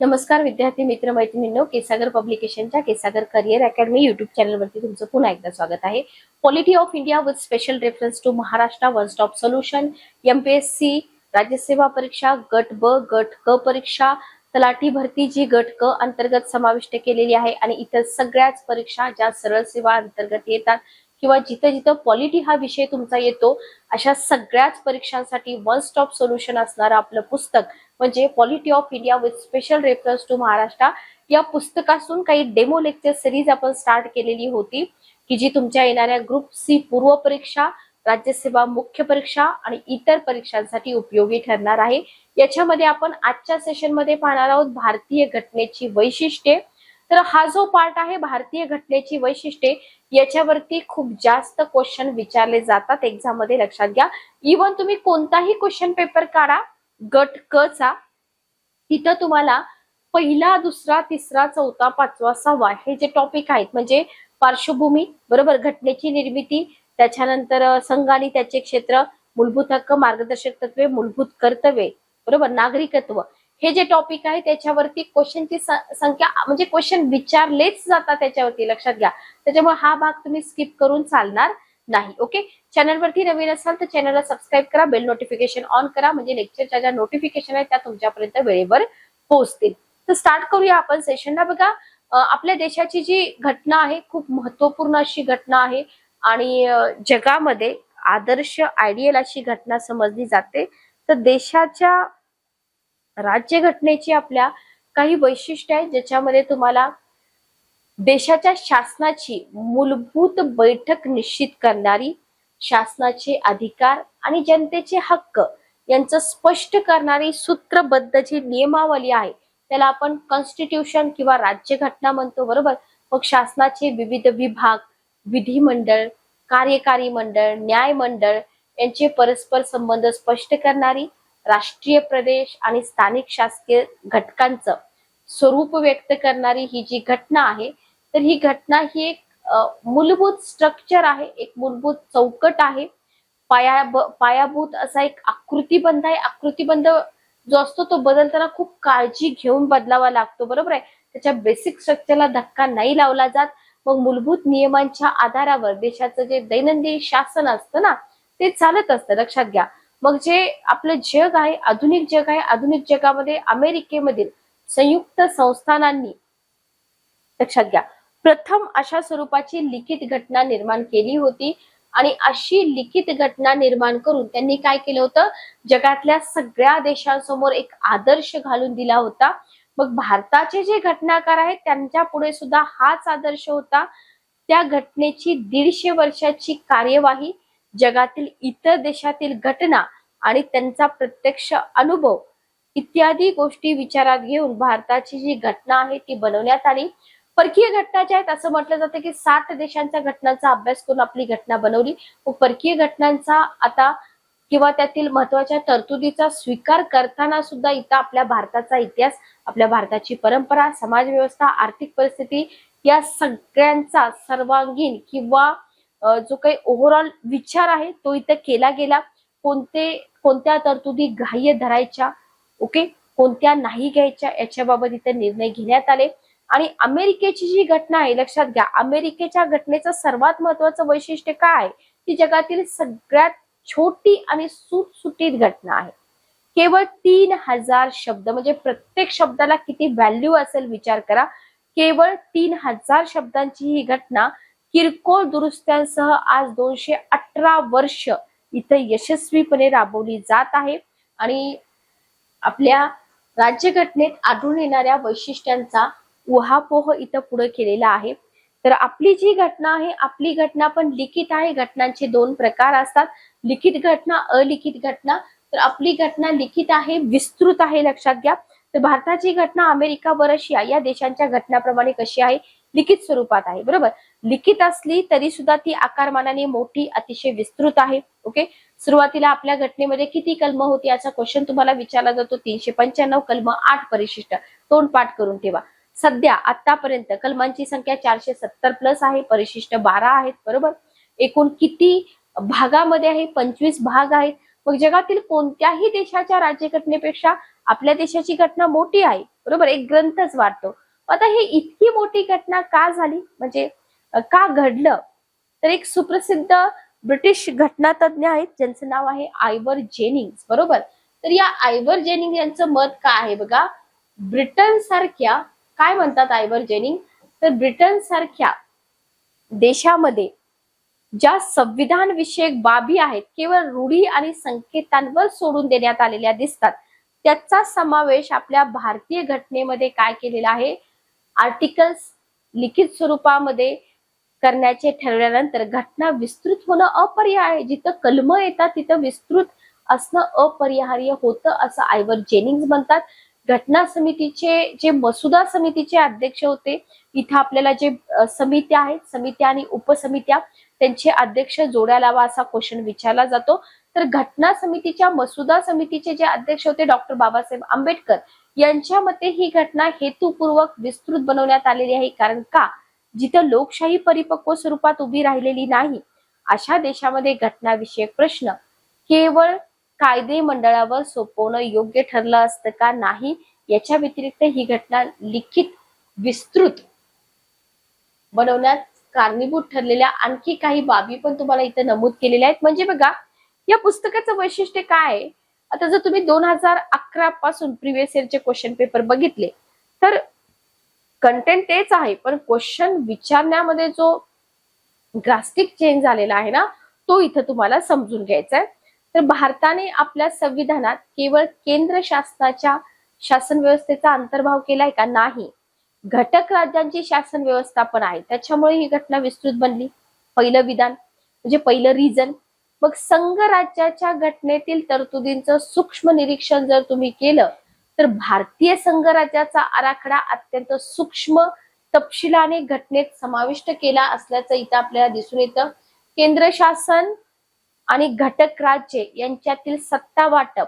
नमस्कार विद्यार्थी मित्र मैत्रिणींनो, केसागर पब्लिकेशनच्या केसागर करिअर अकॅडमी युट्यूब चॅनलवरती तुमचं पुन्हा एकदा स्वागत आहे. Polity of India with special reference to Maharashtra one stop solution. MPSC Rajyaseva परीक्षा गट ब गट क परीक्षा, तलाठी भरती जी गट क अंतर्गत समाविष्ट केलेली आहे आणि इतर सगळ्याच परीक्षा ज्या सरळ सेवा अंतर्गत येतात किंवा जिथं जिथं पॉलिटी हा विषय तुमचा येतो अशा सगळ्याच परीक्षांसाठी वन स्टॉप सोल्युशन असणारं आपलं पुस्तक म्हणजे polity of India with special reference to Maharashtra या पुस्तकातून काही डेमो लेक्चर सिरीज आपण स्टार्ट केलेली होती की जी तुमच्या येणाऱ्या ग्रुप सी पूर्व परीक्षा, राज्यसेवा मुख्य परीक्षा आणि इतर परीक्षांसाठी उपयोगी ठरणार आहे. याच्यामध्ये आपण आजच्या सेशन मध्ये पाहणार आहोत भारतीय घटनेची वैशिष्ट्ये. तर हा जो पार्ट आहे भारतीय घटनेची वैशिष्ट्ये याच्यावरती खूप जास्त क्वेश्चन विचारले जातात एक्झाम मध्ये, लक्षात घ्या. इव्हन तुम्ही कोणताही क्वेश्चन पेपर काढा गट क चा, तिथं तुम्हाला पहिला, दुसरा, तिसरा, चौथा, पाचवा, सहावा हे जे टॉपिक आहेत म्हणजे पार्श्वभूमी बरोबर, घटनेची निर्मिती, त्याच्यानंतर संघ आणि त्याचे क्षेत्र, मूलभूत हक्क, मार्गदर्शक तत्वे, मूलभूत कर्तव्ये बरोबर, नागरिकत्व, हे जे टॉपिक आहे त्याच्यावरती क्वेश्चनची संख्या म्हणजे क्वेश्चन विचारलेच जातात त्याच्यावरती, लक्षात घ्या. त्याच्यामुळे हा भाग तुम्ही स्किप करून चालणार नाही. ओके, चॅनलवरती नवीन असाल तर चॅनलला सबस्क्राईब करा, बेल नोटिफिकेशन ऑन करा म्हणजे लेक्चरच्या ज्या नोटिफिकेशन आहेत त्या तुमच्यापर्यंत वेळेवर पोहोचतील. तर स्टार्ट करूया आपण सेशनला. बघा, आपल्या देशाची जी घटना आहे खूप महत्वपूर्ण अशी घटना आहे आणि जगामध्ये आदर्श आयडियल अशी घटना समजली जाते. तर देशाच्या राज्यघटनेची आपल्या काही वैशिष्ट्य आहेत ज्याच्यामध्ये तुम्हाला देशाच्या शासनाची मूलभूत बैठक निश्चित करणारी, शासनाचे अधिकार आणि जनतेचे हक्क यांचं स्पष्ट करणारी सूत्रबद्ध जी नियमावली आहे त्याला आपण कॉन्स्टिट्यूशन किंवा राज्यघटना म्हणतो बरोबर. मग शासनाचे विविध विभाग, विधिमंडळ, कार्यकारी मंडळ, न्याय मंडळ यांचे परस्पर संबंध स्पष्ट करणारी, राष्ट्रीय, प्रदेश आणि स्थानिक शासकीय घटकांचं स्वरूप व्यक्त करणारी ही जी घटना आहे, तर ही घटना ही एक मूलभूत स्ट्रक्चर आहे, एक मूलभूत चौकट आहे, पायाभूत असा एक आकृतीबंध आहे. आकृतीबंध जो असतो तो बदलताना खूप काळजी घेऊन बदलावा लागतो बरोबर आहे. त्याच्या बेसिक स्ट्रक्चरला धक्का नाही लावला जात. मग मूलभूत नियमांच्या आधारावर देशाचं जे दैनंदिन शासन असतं ना ते चालत असतं, लक्षात घ्या. मग जे आपलं जग आहे, आधुनिक जग आहे, आधुनिक जगामध्ये अमेरिकेमधील संयुक्त संस्थानांनी, लक्षात घ्या, प्रथम अशा स्वरूपाची लिखित घटना निर्माण केली होती आणि अशी लिखित घटना निर्माण करून त्यांनी काय केलं होतं, जगातल्या सगळ्या देशांसमोर एक आदर्श घालून दिला होता. मग भारताचे जे घटनाकार आहेत त्यांच्या पुढे सुद्धा हाच आदर्श होता. त्या घटनेची 150 वर्षाची कार्यवाही, जगातील इतर देशातील घटना आणि त्यांचा प्रत्यक्ष अनुभव इत्यादी गोष्टी विचारात घेऊन भारताची जी घटना आहे ती बनवण्यात आली. परकीय घटना ज्या आहेत असं म्हटलं जातं की 60 देशांच्या घटनांचा अभ्यास करून आपली घटना बनवली. व परकीय घटनांचा आता किंवा त्यातील महत्वाच्या तरतुदीचा स्वीकार करताना सुद्धा इथं आपल्या भारताचा इतिहास, आपल्या भारताची परंपरा, समाज व्यवस्था, आर्थिक परिस्थिती या सगळ्यांचा सर्वांगीण किंवा जो काही ओव्हरऑल विचार आहे तो इथं केला गेला. कोणत्या तरतुदी ग्राह्य धरायच्या, ओके, कोणत्या नाही घ्यायच्या याच्याबाबत इथे निर्णय घेण्यात आले. आणि अमेरिकेची जी घटना आहे, लक्षात घ्या, अमेरिकेच्या घटनेचं सर्वात महत्वाचं वैशिष्ट्य काय आहे, ती जगातील सगळ्यात छोटी आणि सुटसुटीत घटना आहे. केवळ 3000 शब्द, म्हणजे प्रत्येक शब्दाला किती व्हॅल्यू असेल विचार करा. केवळ 3000 शब्दांची ही घटना किरकोळ दुरुस्त्यांसह आज 218 वर्ष इथं यशस्वीपणे राबवली जात आहे. आणि आपल्या राज्यघटनेत आढळून येणाऱ्या वैशिष्ट्यांचा उहापोह इथं पुढे केलेला आहे. तर आपली जी घटना आहे, आपली घटना पण लिखित आहे. घटनांचे 2 प्रकार असतात, लिखित घटना, अलिखित घटना. तर आपली घटना लिखित आहे, विस्तृत आहे, लक्षात घ्या. तर भारताची घटना अमेरिका व रशिया या देशांच्या घटनाप्रमाणे कशी आहे, लिखित स्वरूपात आहे बरोबर. लिखित असली तरी सुद्धा ती आकारमानाने मोठी, अतिशय विस्तृत आहे. ओके, सुरुवातीला आपल्या घटनेमध्ये किती कलम होती याचा क्वेश्चन तुम्हाला विचारला जातो. 395 कलम, 8 परिशिष्ट, तोंडपाठ करून ठेवा. सध्या आतापर्यंत कलमांची संख्या 470 प्लस आहे, परिशिष्ट 12 आहेत बरोबर. एकूण किती भागामध्ये आहे, 25 भाग आहेत. मग जगातील कोणत्याही देशाच्या राज्यघटनेपेक्षा आपल्या देशाची घटना मोठी आहे बरोबर, एक ग्रंथच वाढतो. आता ही इतकी मोठी घटना का झाली, म्हणजे का घडलं, तर एक सुप्रसिद्ध ब्रिटिश घटनातज्ञ आहेत ज्यांचं नाव आहे आयवर जेनिंग्स, बरोबर. तर या आयवर जेनिंग यांचं मत काय आहे बघा, ब्रिटन सारख्या, काय म्हणतात आयवर जेनिंग, तर ब्रिटन सारख्या देशामध्ये ज्या संविधान विषयक बाबी आहेत केवळ रूढी आणि संकेतांवर सोडून देण्यात आलेल्या दिसतात, त्याचा समावेश आपल्या भारतीय घटनेमध्ये काय केलेला आहे, आर्टिकल्स लिखित स्वरूपामध्ये करण्याचे ठरवल्यानंतर घटना विस्तृत होणं अपरिहार्य, जिथं कलम येतात तिथं विस्तृत असणं अपरिहार्य होतं, असं आयवर जेनिंग्स म्हणतात. घटना समितीचे जे मसुदा समितीचे अध्यक्ष होते, इथं आपल्याला जे समित्या आहेत, समित्या आणि उपसमित्या, त्यांचे अध्यक्ष जोड्या लावा असा क्वेश्चन विचारला जातो. तर घटना समितीच्या मसुदा समितीचे जे अध्यक्ष होते डॉक्टर बाबासाहेब आंबेडकर, यांच्या मते ही घटना हेतुपूर्वक विस्तृत बनवण्यात आलेली आहे. कारण का, जिथं लोकशाही परिपक्व स्वरूपात उभी राहिलेली नाही, अशा देशामध्ये घटनाविषयक प्रश्न केवळ कायदे मंडळावर सोपवणं योग्य ठरलं असतं का नाही, याच्या व्यतिरिक्त ही घटना लिखित विस्तृत बनवण्यात कारणीभूत ठरलेल्या आणखी काही बाबी पण तुम्हाला इथं नमूद केलेल्या आहेत. म्हणजे बघा, या पुस्तकाचं वैशिष्ट्य काय आहे, आता जर तुम्ही 2011 पासून प्रिव्हियस इयरचे क्वेश्चन पेपर बघितले तर कंटेंट तेच आहे, पण क्वेश्चन विचारण्यामध्ये जो ड्रास्टिक चेंज झालेला आहे ना, तो इथं तुम्हाला समजून घ्यायचा आहे. तर भारताने आपल्या संविधानात केवळ केंद्र शासनाच्या शासन व्यवस्थेचा अंतर्भाव केलाय का, नाही. घटक राज्यांची शासन व्यवस्था पण आहे, त्याच्यामुळे ही घटना विस्तृत बनली. पहिलं विधान म्हणजे पहिलं रिझन. मग संघ राज्याच्या घटनेतील तरतुदींचं सूक्ष्म निरीक्षण जर तुम्ही केलं तर भारतीय संघ राज्याचा आराखडा अत्यंत सूक्ष्म तपशिलाने घटनेत समाविष्ट केला असल्याचं इथं आपल्याला दिसून येतं. केंद्र शासन आणि घटक राज्ये यांच्यातील सत्ता वाटप,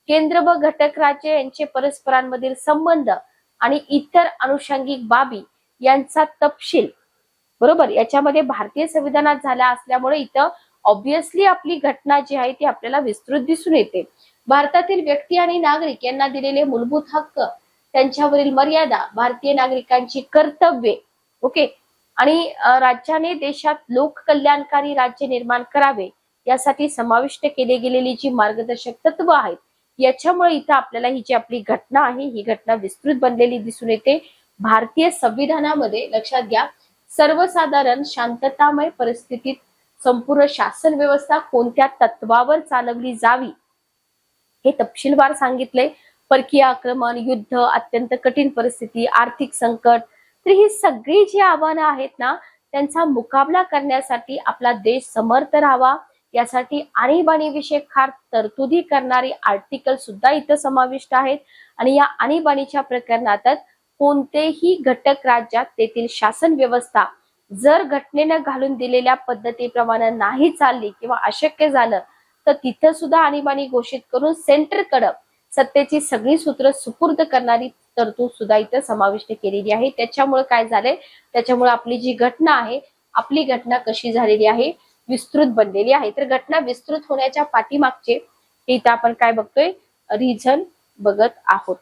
केंद्र व घटक राज्य यांचे परस्परांमधील संबंध आणि इतर अनुषंगिक बाबी यांचा तपशील, बरोबर, याच्यामध्ये भारतीय संविधानात झाला असल्यामुळे इथं ऑब्विसली आपली घटना जी आहे ती आपल्याला विस्तृत दिसून येते. भारतातील व्यक्ती आणि नागरिक यांना दिलेले मूलभूत हक्क, त्यांच्यावरील मर्यादा, भारतीय नागरिकांची कर्तव्ये, ओके, आणि राज्याने देशात लोककल्याणकारी राज्य निर्माण करावे यासाठी समाविष्ट केले गेलेली जी मार्गदर्शक तत्व आहेत, याच्यामुळे इथं आपल्याला ही जी आपली घटना आहे ही घटना विस्तृत बनलेली दिसून येते. भारतीय संविधानामध्ये लक्षात घ्या, सर्वसाधारण शांततामय परिस्थितीत संपूर्ण शासन व्यवस्था कोणत्या तत्वावर चालवली जावी हे तपशीलवार सांगितले. परकीय आक्रमण, युद्ध, अत्यंत कठीण परिस्थिती, आर्थिक संकट, तर ही सगळी जी आव्हानं आहेत ना, त्यांचा मुकाबला करण्यासाठी आपला देश समर्थ राहावा यासाठी आणीबाणीविषयक खास तरतुदी करणारी आर्टिकल सुद्धा इथं समाविष्ट आहेत. आणि या आणीबाणीच्या प्रकरणातच कोणतेही घटक राज्यात तेथील शासन व्यवस्था जर घटनेनं घालून दिलेल्या पद्धतीप्रमाणे नाही चालली किंवा अशक्य झालं तर तिथं सुद्धा आणीबाणी घोषित करून सेंटरकडे सत्तेची सगळी सूत्र सुपूर्द करणारी तरतूद सुद्धा इथं समाविष्ट केलेली आहे. त्याच्यामुळे काय झालंय, त्याच्यामुळे आपली जी घटना आहे, आपली घटना कशी झालेली आहे, विस्तृत बनलेली आहे. तर घटना विस्तृत होण्याच्या पाठीमागचे हे इथं आपण काय बघतोय, रिझन बघत आहोत.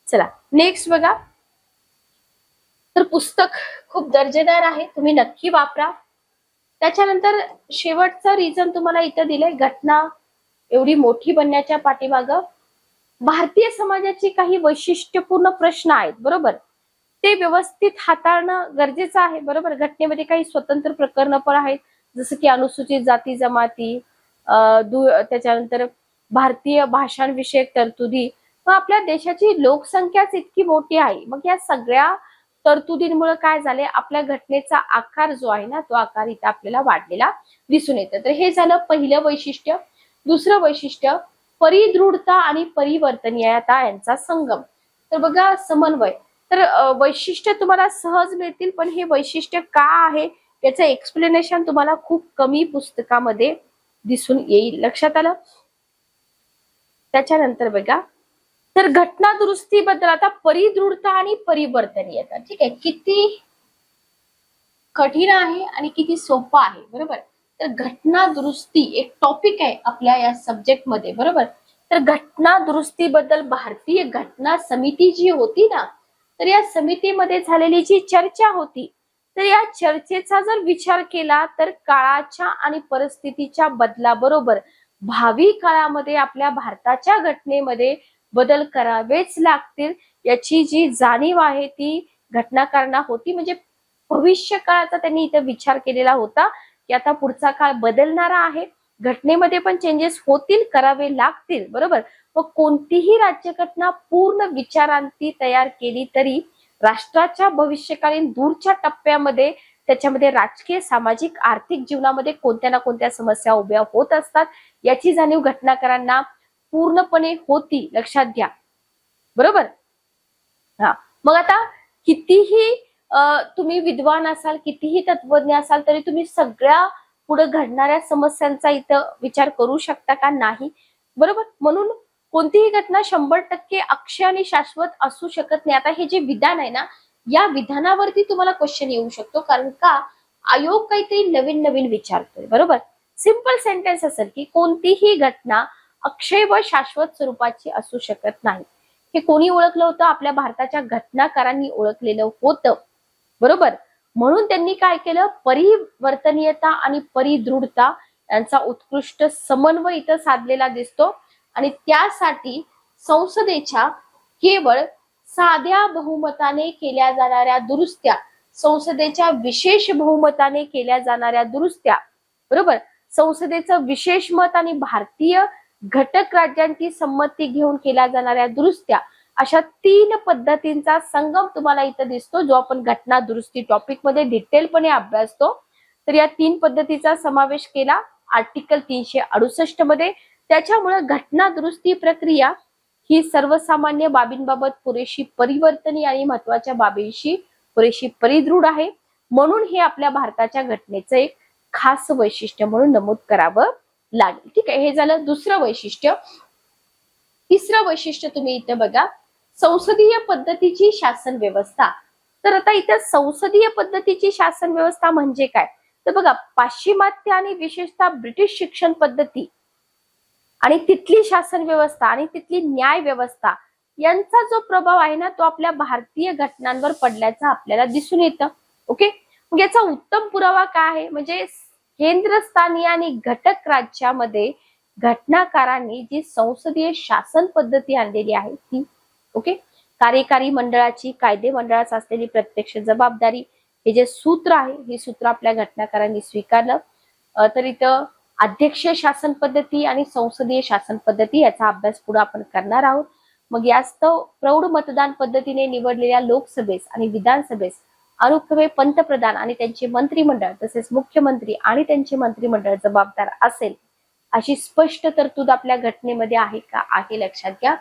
चला नेक्स्ट बघा. तर पुस्तक खूप दर्जेदार आहे, तुम्ही नक्की वापरा. त्याच्यानंतर शेवटचा रिझन तुम्हाला इथं दिलंय, घटना एवढी मोठी बनण्याच्या पाठीमाग भारतीय समाजाची काही वैशिष्ट्यपूर्ण प्रश्न आहेत, बरोबर, ते व्यवस्थित हाताळणं गरजेचं आहे, बरोबर. घटनेमध्ये काही स्वतंत्र प्रकरण पण आहेत, जसं की अनुसूचित जाती जमाती, त्याच्यानंतर भारतीय भाषांविषयक तरतुदी, मग आपल्या देशाची लोकसंख्याच इतकी मोठी आहे, मग या सगळ्या तरतुदींमुळे काय झाले, आपल्या घटनेचा आकार जो आहे ना, तो आकार इथं आपल्याला वाढलेला दिसून येतं. तर हे झालं पहिलं वैशिष्ट्य. दुसरं वैशिष्ट्य, परिदृढता आणि परिवर्तनीयता यांचा संगम. तर बघा, समन्वय. तर वैशिष्ट्य तुम्हाला सहज मिळतील, पण हे वैशिष्ट्य का आहे याचं एक्सप्लेनेशन तुम्हाला खूप कमी पुस्तकामध्ये दिसून येईल. लक्षात आलं. त्याच्यानंतर बघा, तर घटना दुरुस्तीबद्दल आता परिदृढता आणि परिवर्तनीयता, ठीक आहे, किती कठीण आहे आणि किती सोपं आहे, बरोबर. तर घटना दुरुस्ती एक टॉपिक आहे आपल्या या सब्जेक्ट मध्ये, बरोबर. तर घटना दुरुस्तीबद्दल भारतीय घटना समिती जी होती ना, तर या समितीमध्ये झालेली जी चर्चा होती, तर या चर्चेचा जर विचार केला तर काळाच्या आणि परिस्थितीच्या बदलाबरोबर भावी काळामध्ये आपल्या भारताच्या घटनेमध्ये बदल करावेच लागतील याची जी जाणीव आहे ती घटनाकारांना होती. म्हणजे भविष्य काळाचा त्यांनी इथे विचार केलेला होता की आता पुढचा काळ बदलणारा आहे, घटनेमध्ये पण चेंजेस होतील, करावे लागतील, बरोबर. मग कोणतीही राज्यघटना पूर्ण विचारांती तयार केली तरी राष्ट्राच्या भविष्यकालीन दूरच्या टप्प्यामध्ये त्याच्यामध्ये राजकीय, सामाजिक, आर्थिक जीवनामध्ये कोणत्या ना कोणत्या समस्या उभ्या होत असतात याची जाणीव घटनाकारांना पूर्णपणे होती, लक्षात घ्या, बरोबर. हा, मग आता कितीही तुम्ही विद्वान असाल, कितीही तत्वज्ञ असाल, तरी तुम्ही सगळ्या पुढे घडणाऱ्या समस्यांचा इथं विचार करू शकता का? नाही, बरोबर. म्हणून कोणतीही घटना 100% अक्षय आणि शाश्वत असू शकत नाही. आता हे जे विधान आहे ना, या विधानावरती तुम्हाला क्वेश्चन येऊ शकतो, कारण का आयोग काहीतरी नवीन नवीन विचारतोय, बरोबर. सिंपल सेंटेन्स असेल की कोणतीही घटना अक्षय व शाश्वत स्वरूपाची असू शकत नाही. हे कोणी ओळखलं होतं? आपल्या भारताच्या घटनाकारांनी ओळखलेलं होतं, बरोबर. म्हणून त्यांनी काय केलं? परिवर्तनीयता आणि परिदृढता यांचा उत्कृष्ट समन्वय इथं साधलेला दिसतो आणि त्यासाठी संसदेच्या केवळ साध्या बहुमताने केल्या जाणाऱ्या दुरुस्त्या, संसदेच्या विशेष बहुमताने केल्या जाणाऱ्या दुरुस्त्या, बरोबर, संसदेचं विशेष मत आणि भारतीय घटक राज्यांची संमती घेऊन केल्या जाणाऱ्या दुरुस्त्या, अशा 3 पद्धतींचा संगम तुम्हाला इथं दिसतो, जो आपण घटना दुरुस्ती टॉपिक मध्ये डिटेलपणे अभ्यासतो. तर या 3 पद्धतीचा समावेश केला आर्टिकल 368 मध्ये. त्याच्यामुळे घटना दुरुस्ती प्रक्रिया ही सर्वसामान्य बाबींबाबत पुरेशी परिवर्तनीय आणि महत्वाच्या बाबींशी पुरेशी परिदृढ आहे. म्हणून हे आपल्या भारताच्या घटनेचं एक खास वैशिष्ट्य म्हणून नमूद करावं लागेल. ठीक आहे, हे झालं दुसरं वैशिष्ट्य. तिसरं वैशिष्ट्य तुम्ही इथे बघा, संसदीय पद्धतीची शासन व्यवस्था. तर आता इथे संसदीय पद्धतीची शासन व्यवस्था म्हणजे काय? तर बघा, पाश्चिमात्य आणि विशेषतः ब्रिटिश शिक्षण पद्धती आणि तिथली शासन व्यवस्था आणि तिथली न्याय व्यवस्था यांचा जो प्रभाव आहे ना, तो आपल्या भारतीय घटनांवर पडल्याचं आपल्याला दिसून येतं. ओके, मग याचा उत्तम पुरावा काय आहे? म्हणजे केंद्रस्थानी आणि घटक राज्यामध्ये घटनाकारांनी जी संसदीय शासन पद्धती आणलेली आहे ती. ओके, कार्यकारी मंडळाची, कायदे मंडळाचा असलेली प्रत्यक्ष जबाबदारी, हे जे सूत्र आहे, हे सूत्र आपल्या घटनाकारांनी स्वीकारलं. तर इथं अध्यक्षीय शासन पद्धती आणि संसदीय शासन पद्धती याचा अभ्यास पुढे आपण करणार आहोत. मग यास्तव प्रौढ मतदान पद्धतीने निवडलेल्या लोकसभेस आणि विधानसभेस अनुक्रमे पंतप्रधान आणि त्यांचे मंत्रिमंडळ तसेच मुख्यमंत्री आणि त्यांचे मंत्रिमंडळ जबाबदार असेल, अशी स्पष्ट तरतूद आपल्या घटनेमध्ये आहे का? आहे, लक्षात घ्या,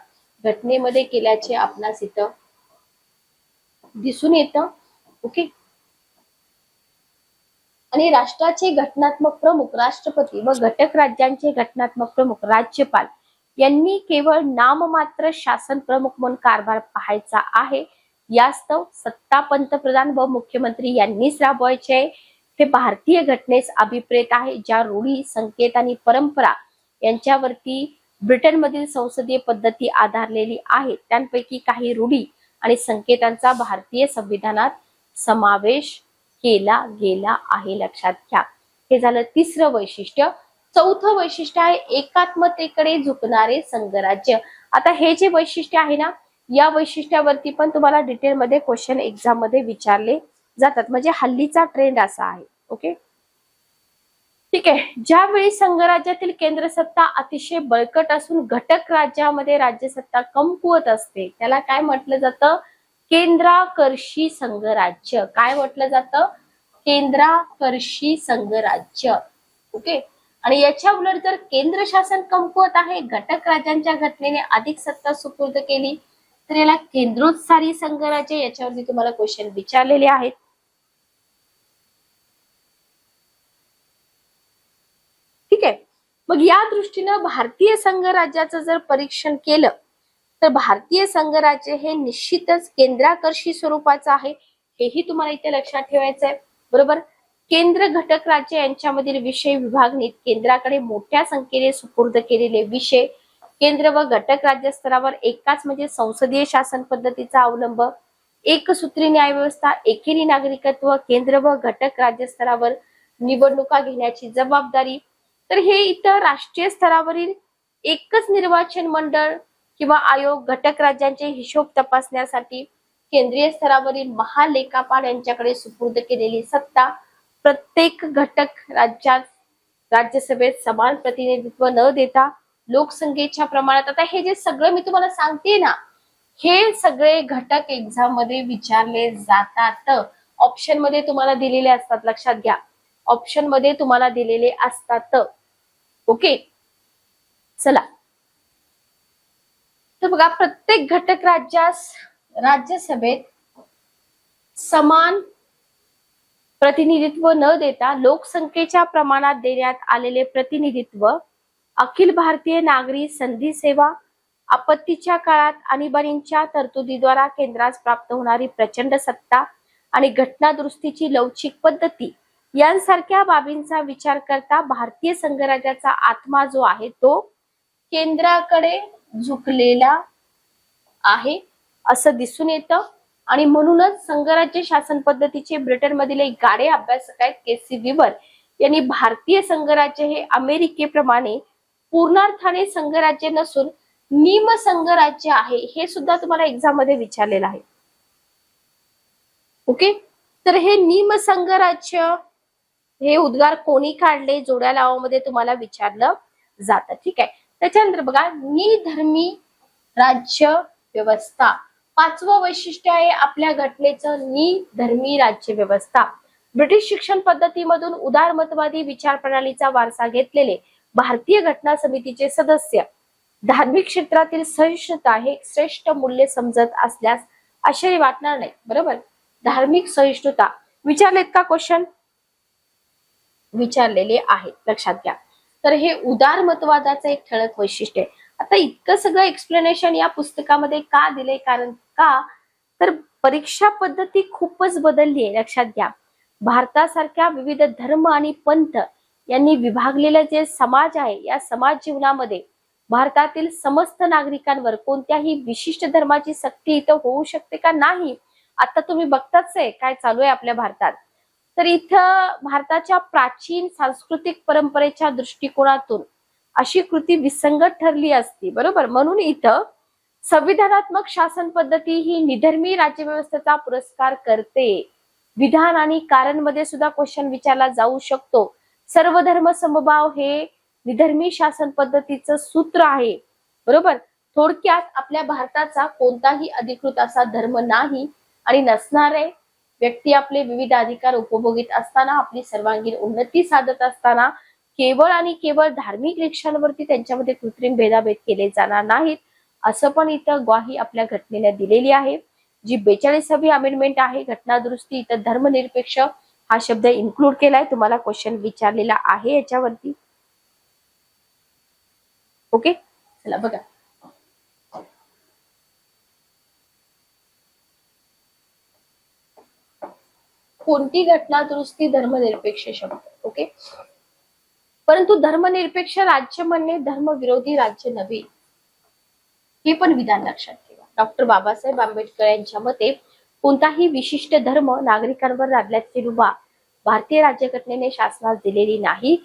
घटनेमध्ये केल्याचे आपणास इथं दिसून येतं. ओके, आणि राष्ट्राचे घटनात्मक प्रमुख राष्ट्रपती व घटक राज्यांचे घटनात्मक प्रमुख राज्यपाल यांनी केवळ नाममात्र शासन प्रमुख म्हणून कारभार पाहायचा आहे. यास्तव सत्ता पंतप्रधान व मुख्यमंत्री यांनीच राबवायचे. हे भारतीय घटनेस अभिप्रेत आहे. ज्या रूढी, संकेत आणि परंपरा यांच्यावरती ब्रिटनमधील संसदीय पद्धती आधारलेली आहे, त्यांपैकी काही रूढी आणि संकेतांचा भारतीय संविधानात समावेश केला गेला आहे, लक्षात घ्या. हे झालं तिसरं वैशिष्ट्य. चौथं वैशिष्ट्य आहे एकात्मतेकडे झुकणारे संघराज्य. आता हे जे वैशिष्ट्य आहे ना, या वैशिष्ट्यावरती पण तुम्हाला डिटेलमध्ये क्वेश्चन एक्झाम मध्ये विचारले जातात. म्हणजे हल्लीचा ट्रेंड असा आहे. ओके, ठीक आहे. ज्यावेळी संघराज्यातील केंद्र सत्ता अतिशय बळकट असून घटक राज्यामध्ये राज्यसत्ता कमकुवत असते, त्याला काय म्हटलं जातं? केंद्राकर्षी संघराज्य. काय म्हटलं जातं? केंद्राकर्षी संघराज्य. ओके, आणि याच्या उलट जर केंद्र शासन कमकुवत आहे, घटक राज्यांच्या घटनेने अधिक सत्ता सुपूर्द केली, तर याला केंद्रोत्सारी संघराज्य. याच्यावरती तुम्हाला क्वेश्चन विचारलेले आहेत. ठीक आहे, मग या दृष्टीनं भारतीय संघराज्याचं जर परीक्षण केलं तर भारतीय संघराज्य हे निश्चितच केंद्राकर्षी स्वरूपाचं आहे. हेही तुम्हाला इथे लक्षात ठेवायचं आहे, बरोबर. केंद्र, घटक राज्य यांच्यामधील विषय विभागणीत केंद्राकडे मोठ्या संख्येने सुपूर्द केलेले विषय केंद्र व घटक राज्य स्तरावर एकाच म्हणजे संसदीय शासन पद्धतीचा अवलंब, एकसूत्री न्याय व्यवस्था, एकेरी नागरिकत्व, केंद्र व घटक राज्य स्तरावर निवडणुका घेण्याची जबाबदारी. तर हे इथं राष्ट्रीय स्तरावरील एकच निर्वाचन मंडळ किंवा आयोग, घटक राज्यांचे हिशोब तपासण्यासाठी केंद्रीय स्तरावरील महालेखापाल यांच्याकडे सुपूर्द केलेली सत्ता, प्रत्येक घटक राज्यात राज्यसभेत समान प्रतिनिधित्व न देता लोकसंख्येच्या प्रमाणात. आता हे जे सगळं मी तुम्हाला सांगते ना, हे सगळे घटक एक्झाम मध्ये विचारले जातात. ऑप्शन मध्ये तुम्हाला दिलेले असतात, लक्षात घ्या. ऑप्शन मध्ये तुम्हाला दिलेले असतात. ओके, चला तर बघा, प्रत्येक घटक राज्यास राज्यसभेत समान प्रतिनिधित्व न देता लोकसंख्येच्या प्रमाणात देण्यात आलेले प्रतिनिधित्व, अखिल भारतीय नागरी संधी सेवा, आपत्तीच्या काळात आणीबाणीच्या तरतुदीद्वारा केंद्रास प्राप्त होणारी प्रचंड सत्ता आणि घटना दुरुस्तीची लवचिक पद्धती यांसारख्या बाबींचा विचार करता भारतीय संघराज्याचा आत्मा जो आहे तो केंद्राकडे झुकलेला आहे असं दिसून येतं. आणि म्हणूनच संघराज्य शासन पद्धतीचे ब्रिटनमधील एक गाडे अभ्यासक आहेत के.सी. विवर यांनी भारतीय संघराज्य हे अमेरिकेप्रमाणे पूर्णार्थाने संघराज्य नसून निम संघराज्य आहे हे सुद्धा तुम्हाला एक्झाम मध्ये विचारलेलं आहे. ओके, तर हे निम संघराज्य हे उद्गार कोणी काढले, जोड्या लावामध्ये तुम्हाला विचारलं जातं. ठीक आहे, त्याच्यानंतर बघा, निधर्मी राज्य व्यवस्था. पाचवं वैशिष्ट्य आहे आपल्या घटनेचं निधर्मी राज्य व्यवस्था. ब्रिटिश शिक्षण पद्धतीमधून उदारमतवादी विचार प्रणालीचा वारसा घेतलेले भारतीय घटना समितीचे सदस्य धार्मिक क्षेत्रातील सहिष्णुता हे श्रेष्ठ मूल्य समजत असल्यास आश्चर्य वाटणार नाही. बरोबर, धार्मिक सहिष्णुता विचारलेत का क्वेश्चन? विचारलेले आहेत, लक्षात घ्या. तर हे उदारमतवादाचं एक ठळक वैशिष्ट्य आहे. आता इतकं सगळं एक्सप्लेनेशन या पुस्तकामध्ये का दिलंय? कारण का तर परीक्षा पद्धती खूपच बदलली आहे, लक्षात घ्या. भारतासारख्या विविध धर्म आणि पंथ यांनी विभागलेला जे समाज आहे, या समाज जीवनामध्ये भारतातील समस्त नागरिकांवर कोणत्याही विशिष्ट धर्माची सक्ती इथं होऊ शकते का? नाही. आता तुम्ही बघताच आहे काय चालू आहे आपल्या भारतात. तर इथं भारताच्या प्राचीन सांस्कृतिक परंपरेच्या दृष्टिकोनातून अशी कृती विसंगत ठरली असती. बरोबर, म्हणून इथं संविधानात्मक शासन पद्धती ही निधर्मी राज्यव्यवस्थेचा पुरस्कार करते. विधान आणि कारण मध्ये सुद्धा क्वेश्चन विचारला जाऊ शकतो. सर्व धर्म समभाव हे निधर्मी शासन पद्धतीचं सूत्र आहे. बरोबर, थोडक्यात आपल्या भारताचा कोणताही अधिकृत असा धर्म नाही आणि नसणार आहे. व्यक्ती आपले विविध अधिकार उपभोगीत असताना, आपली सर्वांगीण उन्नती साधत असताना केवळ आणि केवळ धार्मिक रिक्षांवरती त्यांच्यामध्ये कृत्रिम भेदाभेद केले जाणार नाहीत असं पण इथं ग्वाही आपल्या घटनेने दिलेली आहे. जी 42वी अमेंडमेंट आहे, घटना दुरुस्ती, इथं धर्मनिरपेक्ष हा शब्द इन्क्लूड केलाय. तुम्हाला क्वेश्चन विचारलेला आहे याच्यावरती. ओके, चला बघा, कोणती घटना दुरुस्ती धर्मनिरपेक्ष शब्द. ओके, परंतु धर्मनिरपेक्ष राज्य म्हणणे धर्मविरोधी राज्य नव्हे, हे पण विधान लक्षात ठेवा. डॉक्टर बाबासाहेब आंबेडकर यांच्या मते कोणताही विशिष्ट धर्म नागरिकांवर लादल्याची मुभा भारतीय राज्यघटनेने शासनास दिलेली नाही.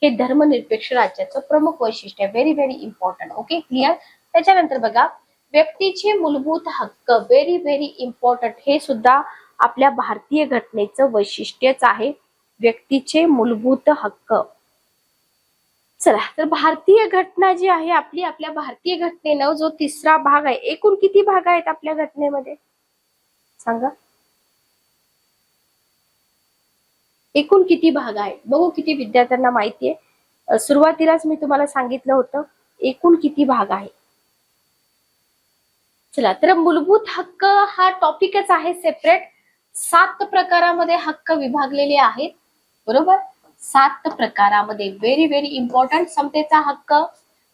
हे धर्मनिरपेक्ष राज्याचं प्रमुख वैशिष्ट्य आहे. Very very important. Okay, clear. त्याच्यानंतर बघा, व्यक्तीचे मूलभूत हक्क. Very very important. हे सुद्धा आपल्या भारतीय घटनेचं वैशिष्ट्यच आहे, व्यक्तीचे मूलभूत हक्क. चला, तर भारतीय घटना जी आहे आपली, आपल्या भारतीय घटनेनं जो तिसरा भाग आहे, एकूण किती भाग आहेत आपल्या घटनेमध्ये सांगा? एकूण किती भाग आहे बघू, किती विद्यार्थ्यांना माहिती आहे. सुरुवातीलाच मी तुम्हाला सांगितलं होतं एकूण किती भाग आहे. चला, तर मूलभूत हक्क हा टॉपिकच आहे सेपरेट. 7 प्रकारामध्ये हक्क विभागलेले आहेत. बरोबर, 7 प्रकारामध्ये. Very very important. समतेचा हक्क,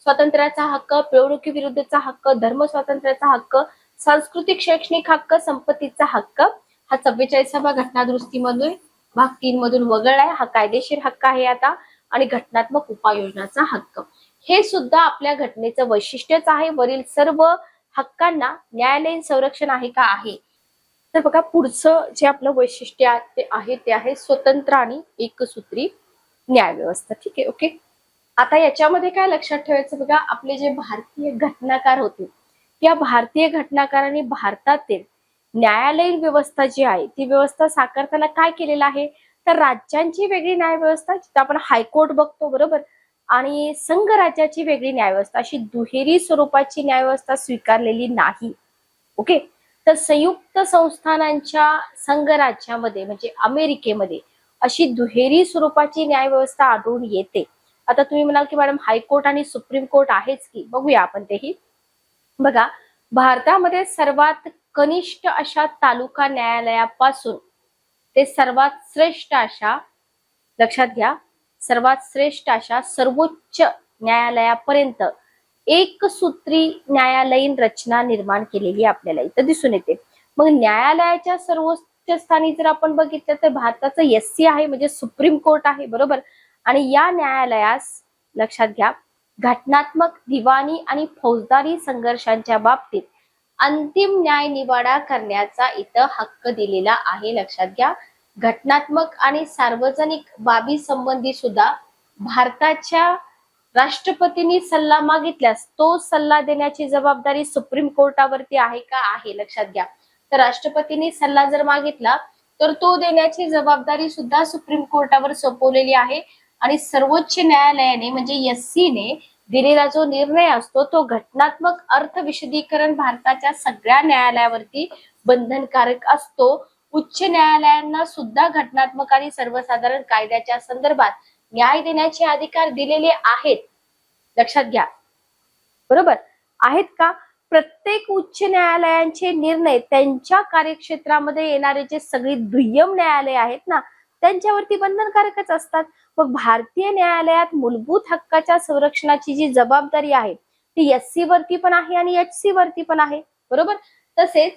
स्वातंत्र्याचा हक्क, पिळवणुकीविरुद्धचा हक्क, धर्म स्वातंत्र्याचा हक्क, सांस्कृतिक शैक्षणिक हक्क, संपत्तीचा हक्क. हा 44वा घटना दुरुस्तीमध्ये भाग 3 मधून वगळलाय. हा कायदेशीर हक्क आहे आता. आणि घटनात्मक उपाययोजनाचा हक्क. हे सुद्धा आपल्या घटनेचं वैशिष्ट्यच आहे. वरील सर्व हक्कांना न्यायालयीन संरक्षण आहे का? आहे. तर बघा पुढचं जे आपलं वैशिष्ट्य ते आहे स्वतंत्र आणि एकसूत्री न्याय व्यवस्था. ठीक आहे, ओके. आता याच्यामध्ये काय लक्षात ठेवायचं बघा, आपले जे भारतीय घटनाकार होते, या भारतीय घटनाकारांनी भारतातील न्यायालयीन व्यवस्था जी आहे ती व्यवस्था साकारताना काय केलेलं आहे, तर राज्यांची वेगळी न्याय व्यवस्था जिथं आपण हायकोर्ट बघतो, बरोबर, आणि संघ राज्याची वेगळी न्याय व्यवस्था, अशी दुहेरी स्वरूपाची न्याय व्यवस्था स्वीकारलेली नाही. ओके. तर संयुक्त संस्थानांच्या संघराज्यामध्ये म्हणजे अमेरिकेमध्ये अशी दुहेरी स्वरूपाची न्याय व्यवस्था आढळून येते. आता तुम्ही म्हणाल की मॅडम हायकोर्ट आणि सुप्रीम कोर्ट आहेच की, बघूया आपण तेही. बघा, भारतामध्ये सर्वात कनिष्ठ अशा तालुका न्यायालयापासून ते सर्वात श्रेष्ठ अशा, लक्षात घ्या, सर्वात श्रेष्ठ अशा सर्वोच्च न्यायालयापर्यंत एकसूत्री न्यायालयीन रचना निर्माण केलेली आपल्याला इथं दिसून येते. मग न्यायालयाच्या सर्वोच्च स्थानी जर आपण बघितलं तर भारताचं एससी आहे, म्हणजे सुप्रीम कोर्ट आहे, बरोबर. आणि या न्यायालयास, लक्षात घ्या, घटनात्मक, दिवाणी आणि फौजदारी संघर्षांच्या बाबतीत अंतिम न्याय निवाडा करण्याचा इथं हक्क दिलेला आहे. लक्षात घ्या, घटनात्मक आणि सार्वजनिक बाबी संबंधी सुद्धा भारताच्या राष्ट्रपतींनी सल्ला मागितल्यास तो सल्ला देण्याची जबाबदारी सुप्रीम कोर्टावरती आहे का? आहे. लक्षात घ्या, तर राष्ट्रपतींनी सल्ला जर मागितला तर तो देण्याची जबाबदारी सुद्धा सुप्रीम कोर्टावर सोपवलेली आहे. आणि सर्वोच्च न्यायालयाने म्हणजे एससी ने दिलेला जो निर्णय असतो तो घटनात्मक अर्थ विशदीकरण भारताच्या सगळ्या न्यायालयावरती बंधनकारक असतो. उच्च न्यायालयांना सुद्धा घटनात्मक आणि सर्वसाधारण कायद्याच्या संदर्भात न्याय देण्याचे अधिकार दिलेले आहेत. लक्षात घ्या, बरोबर आहेत का? प्रत्येक उच्च न्यायालयांचे निर्णय त्यांच्या कार्यक्षेत्रामध्ये येणारे जे सगळी दुय्यम न्यायालय आहेत ना, त्यांच्यावरती बंधनकारकच असतात. मग भारतीय न्यायालयात मूलभूत हक्काच्या संरक्षणाची जी जबाबदारी आहे ती एससी वरती पण आहे आणि एचसी वरती पण आहे, बरोबर. तसेच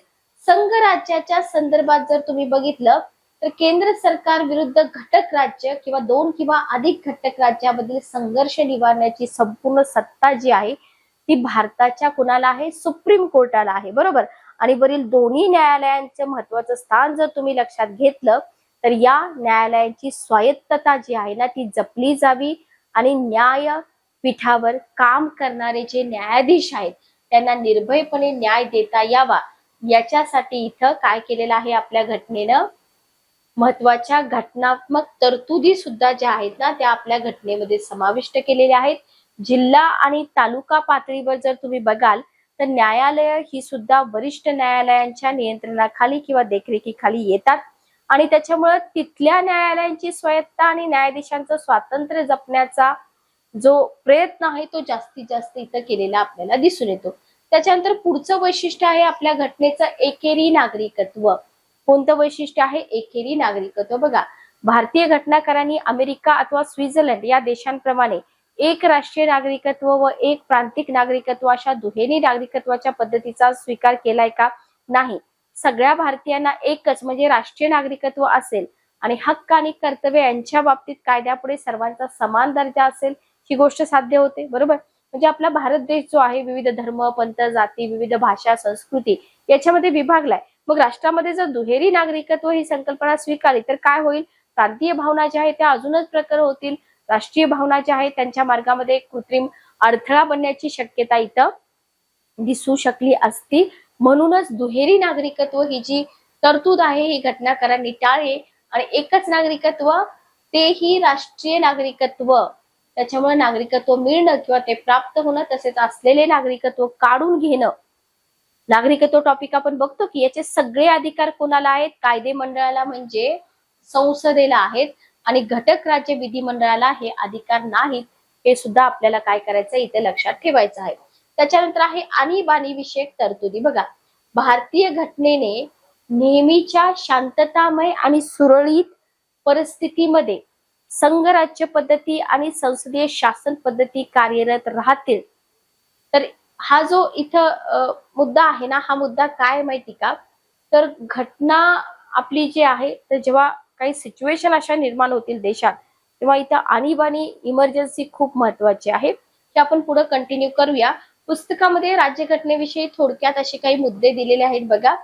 संघ राज्याच्या संदर्भात जर तुम्ही बघितलं तर केंद्र सरकार विरुद्ध घटक राज्य किंवा दोन किंवा अधिक घटक राज्यामधील संघर्ष निवारण्याची संपूर्ण सत्ता जी आहे ती भारताच्या कुणाला आहे? सुप्रीम कोर्टाला आहे, बरोबर. आणि वरील दोन्ही न्यायालयांचे महत्वाचं स्थान जर तुम्ही लक्षात घेतलं तर या न्यायालयांची स्वायत्तता जी आहे ना ती जपली जावी आणि न्यायपीठावर काम करणारे जे न्यायाधीश आहेत त्यांना निर्भयपणे न्याय देता यावा याच्यासाठी इथं काय केलेलं आहे आपल्या घटनेनं? महत्वाच्या घटनात्मक तरतुदी सुद्धा ज्या आहेत ना त्या आपल्या घटनेमध्ये समाविष्ट केलेल्या आहेत. जिल्हा आणि तालुका पातळीवर जर तुम्ही बघाल तर न्यायालय ही सुद्धा वरिष्ठ न्यायालयांच्या नियंत्रणाखाली किंवा देखरेखीखाली येतात आणि त्याच्यामुळे तिथल्या न्यायालयांची स्वायत्ता आणि न्यायाधीशांचं स्वातंत्र्य जपण्याचा जो प्रयत्न आहे तो जास्तीत जास्त इथं केलेला आपल्याला दिसून येतो. त्याच्यानंतर पुढचं वैशिष्ट्य आहे आपल्या घटनेचं एकेरी नागरिकत्व. कोणतं वैशिष्ट्य आहे? एकेरी नागरिकत्व. बघा, भारतीय घटनाकारांनी अमेरिका अथवा स्वित्झर्लंड या देशांप्रमाणे एक राष्ट्रीय नागरिकत्व व एक प्रांतिक नागरिकत्व अशा दुहेरी नागरिकत्वाच्या पद्धतीचा स्वीकार केलाय का? नाही. सगळ्या भारतीयांना एकच म्हणजे राष्ट्रीय नागरिकत्व असेल आणि हक्क आणि कर्तव्य यांच्या बाबतीत कायद्यापुढे सर्वांचा समान दर्जा असेल ही गोष्ट साध्य होते, बरोबर. म्हणजे आपला भारत देश जो आहे विविध धर्म, पंथ, जाती, विविध भाषा, संस्कृती याच्यामध्ये विभागलाय. मग राष्ट्रामध्ये जर दुहेरी नागरिकत्व ही संकल्पना स्वीकारली तर काय होईल? प्रांतीय भावना ज्या आहेत त्या अजूनच प्रखर होतील. राष्ट्रीय भावना ज्या आहेत त्यांच्या मार्गामध्ये एक कृत्रिम अडथळा बनण्याची शक्यता इथं दिसू शकली असती. म्हणूनच दुहेरी नागरिकत्व ही जी तरतूद आहे ही घटनाकारांनी टाळली आणि एकच नागरिकत्व तेही राष्ट्रीय नागरिकत्व, त्याच्यामुळे नागरिकत्व मिळणं किंवा ते प्राप्त होणं तसेच असलेले नागरिकत्व काढून घेणं. नागरिकत्व टॉपिक आपण बघतो की याचे सगळे अधिकार कोणाला आहेत? कायदे मंडळाला म्हणजे संसदेला आहेत आणि घटक राज्य विधिमंडळाला हे अधिकार नाहीत. हे सुद्धा आपल्याला काय करायचं इथे लक्षात ठेवायचं आहे. त्याच्यानंतर आहे आणीबाणी विषयक तरतुदी. बघा, भारतीय घटनेने नेहमीच्या शांततामय आणि सुरळीत परिस्थितीमध्ये संघराज्य पद्धती आणि संसदीय शासन पद्धती कार्यरत राहतील. तर हा जो इथं मुद्दा आहे ना, हा मुद्दा काय माहिती का? तर घटना आपली जी आहे तर जेव्हा काही सिच्युएशन अशा निर्माण होतील देशात तेव्हा इथं आणीबाणी इमर्जन्सी खूप महत्वाची आहे. ते आपण पुढे कंटिन्यू करूया. पुस्तकामध्ये राज्यघटनेविषयी थोडक्यात असे काही मुद्दे दिलेले आहेत बघा.